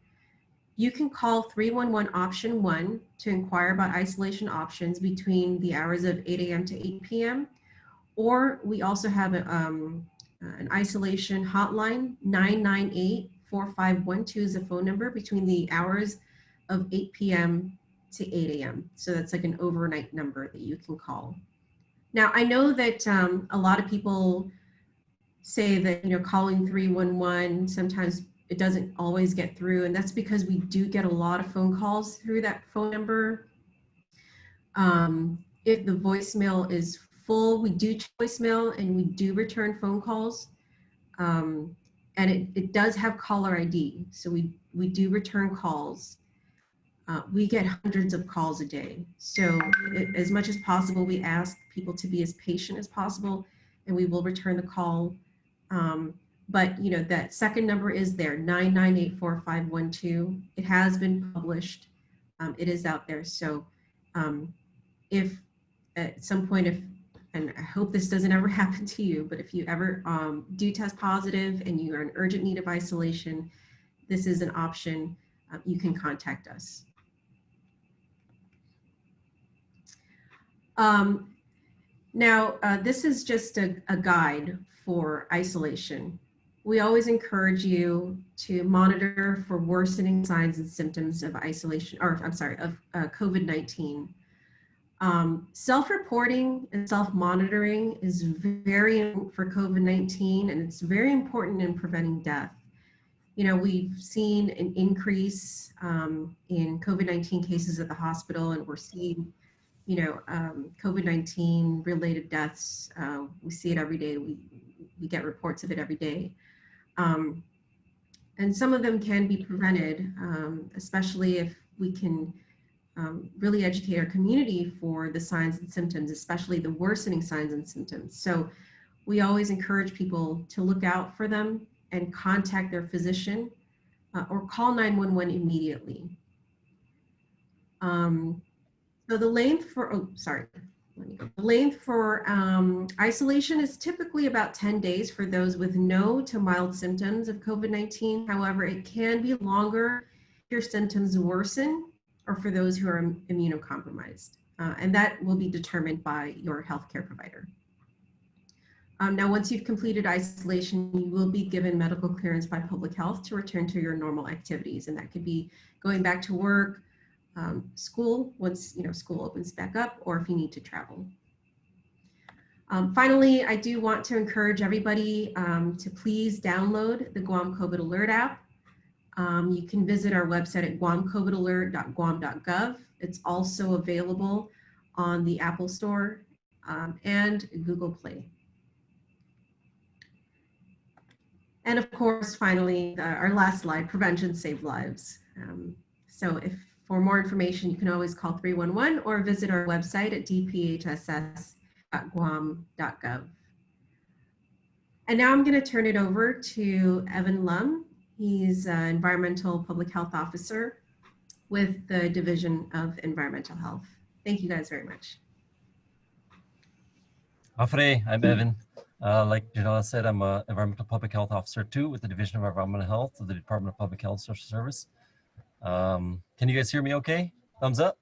You can call 311 option 1 to inquire about isolation options between the hours of 8 a.m. to 8 p.m. Or we also have an isolation hotline. 998-4512 is a phone number between the hours of 8 p.m. to 8 a.m. So that's like an overnight number that you can call. Now, I know that a lot of people say that, you know, calling 311, sometimes it doesn't always get through. And that's because we do get a lot of phone calls through that phone number. If the voicemail is full, we do voicemail and we do return phone calls. And it does have caller ID. So we do return calls. We get hundreds of calls a day. So as much as possible, we ask people to be as patient as possible, and we will return the call. But you know, that second number is there, 998-4512. It has been published. It is out there. So if at some point, and I hope this doesn't ever happen to you, but if you ever do test positive and you are in urgent need of isolation, this is an option. You can contact us. Now, this is just a guide for isolation. We always encourage you to monitor for worsening signs and symptoms of isolation, or I'm sorry, of COVID-19. Self-reporting and self-monitoring is very important for COVID-19, and it's very important in preventing death. You know, we've seen an increase in COVID-19 cases at the hospital, and we're seeing, you know, COVID-19 related deaths. We see it every day. We get reports of it every day. And some of them can be prevented, especially if we can really educate our community for the signs and symptoms, especially the worsening signs and symptoms. So we always encourage people to look out for them and contact their physician or call 911 immediately. So the length for, the length for isolation is typically about 10 days for those with no to mild symptoms of COVID-19. However, it can be longer if your symptoms worsen or for those who are immunocompromised. And that will be determined by your healthcare provider. Now, once you've completed isolation, you will be given medical clearance by public health to return to your normal activities. And that could be going back to work, school, once school opens back up, or if you need to travel. Finally, I do want to encourage everybody to please download the Guam COVID Alert app. You can visit our website at guamcovidalert.guam.gov. It's also available on the Apple Store and Google Play. And of course, finally, our last slide, prevention saves lives. So if for more information, you can always call 311 or visit our website at dphss.guam.gov. And now I'm going to turn it over to Evan Lum. He's an Environmental Public Health Officer with the Division of Environmental Health. Thank you guys very much. Afre, I'm Evan. Like Janela said, I'm an Environmental Public Health Officer too with the Division of Environmental Health of the Department of Public Health Social Service. Can you guys hear me okay? Thumbs up?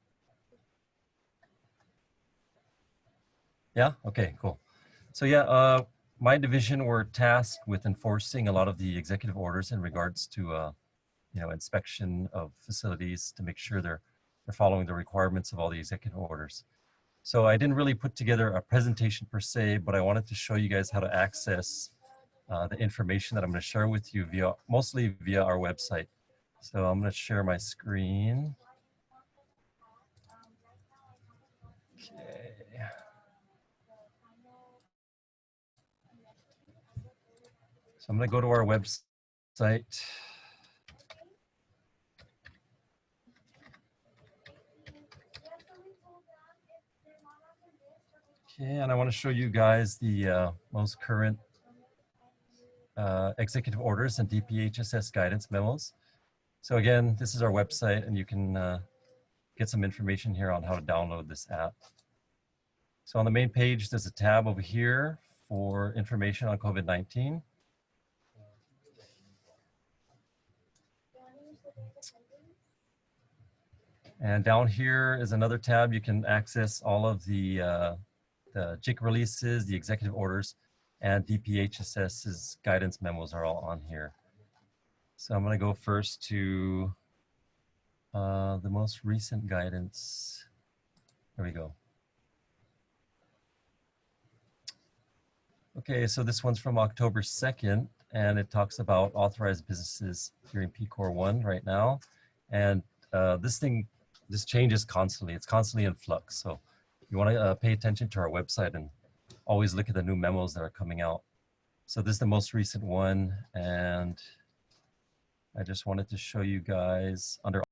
Yeah, okay, cool. So yeah, my division, we're tasked with enforcing a lot of the executive orders in regards to inspection of facilities to make sure they're following the requirements of all the executive orders. So I didn't really put together a presentation per se, but I wanted to show you guys how to access the information that I'm going to share with you mostly via our website. So I'm going to share my screen. Okay. So I'm going to go to our website. Okay, and I want to show you guys the most current executive orders and DPHSS guidance memos. So again, this is our website, and you can get some information here on how to download this app. So on the main page, there's a tab over here for information on COVID-19. And down here is another tab. You can access all of the JIC releases, the executive orders, and DPHSS's guidance memos are all on here. So I'm going to go first to the most recent guidance. There we go. Okay, so this one's from October 2nd, and it talks about authorized businesses during PCOR 1 right now. And this changes constantly. It's constantly in flux. So you want to pay attention to our website and always look at the new memos that are coming out. So this is the most recent one, and I just wanted to show you guys under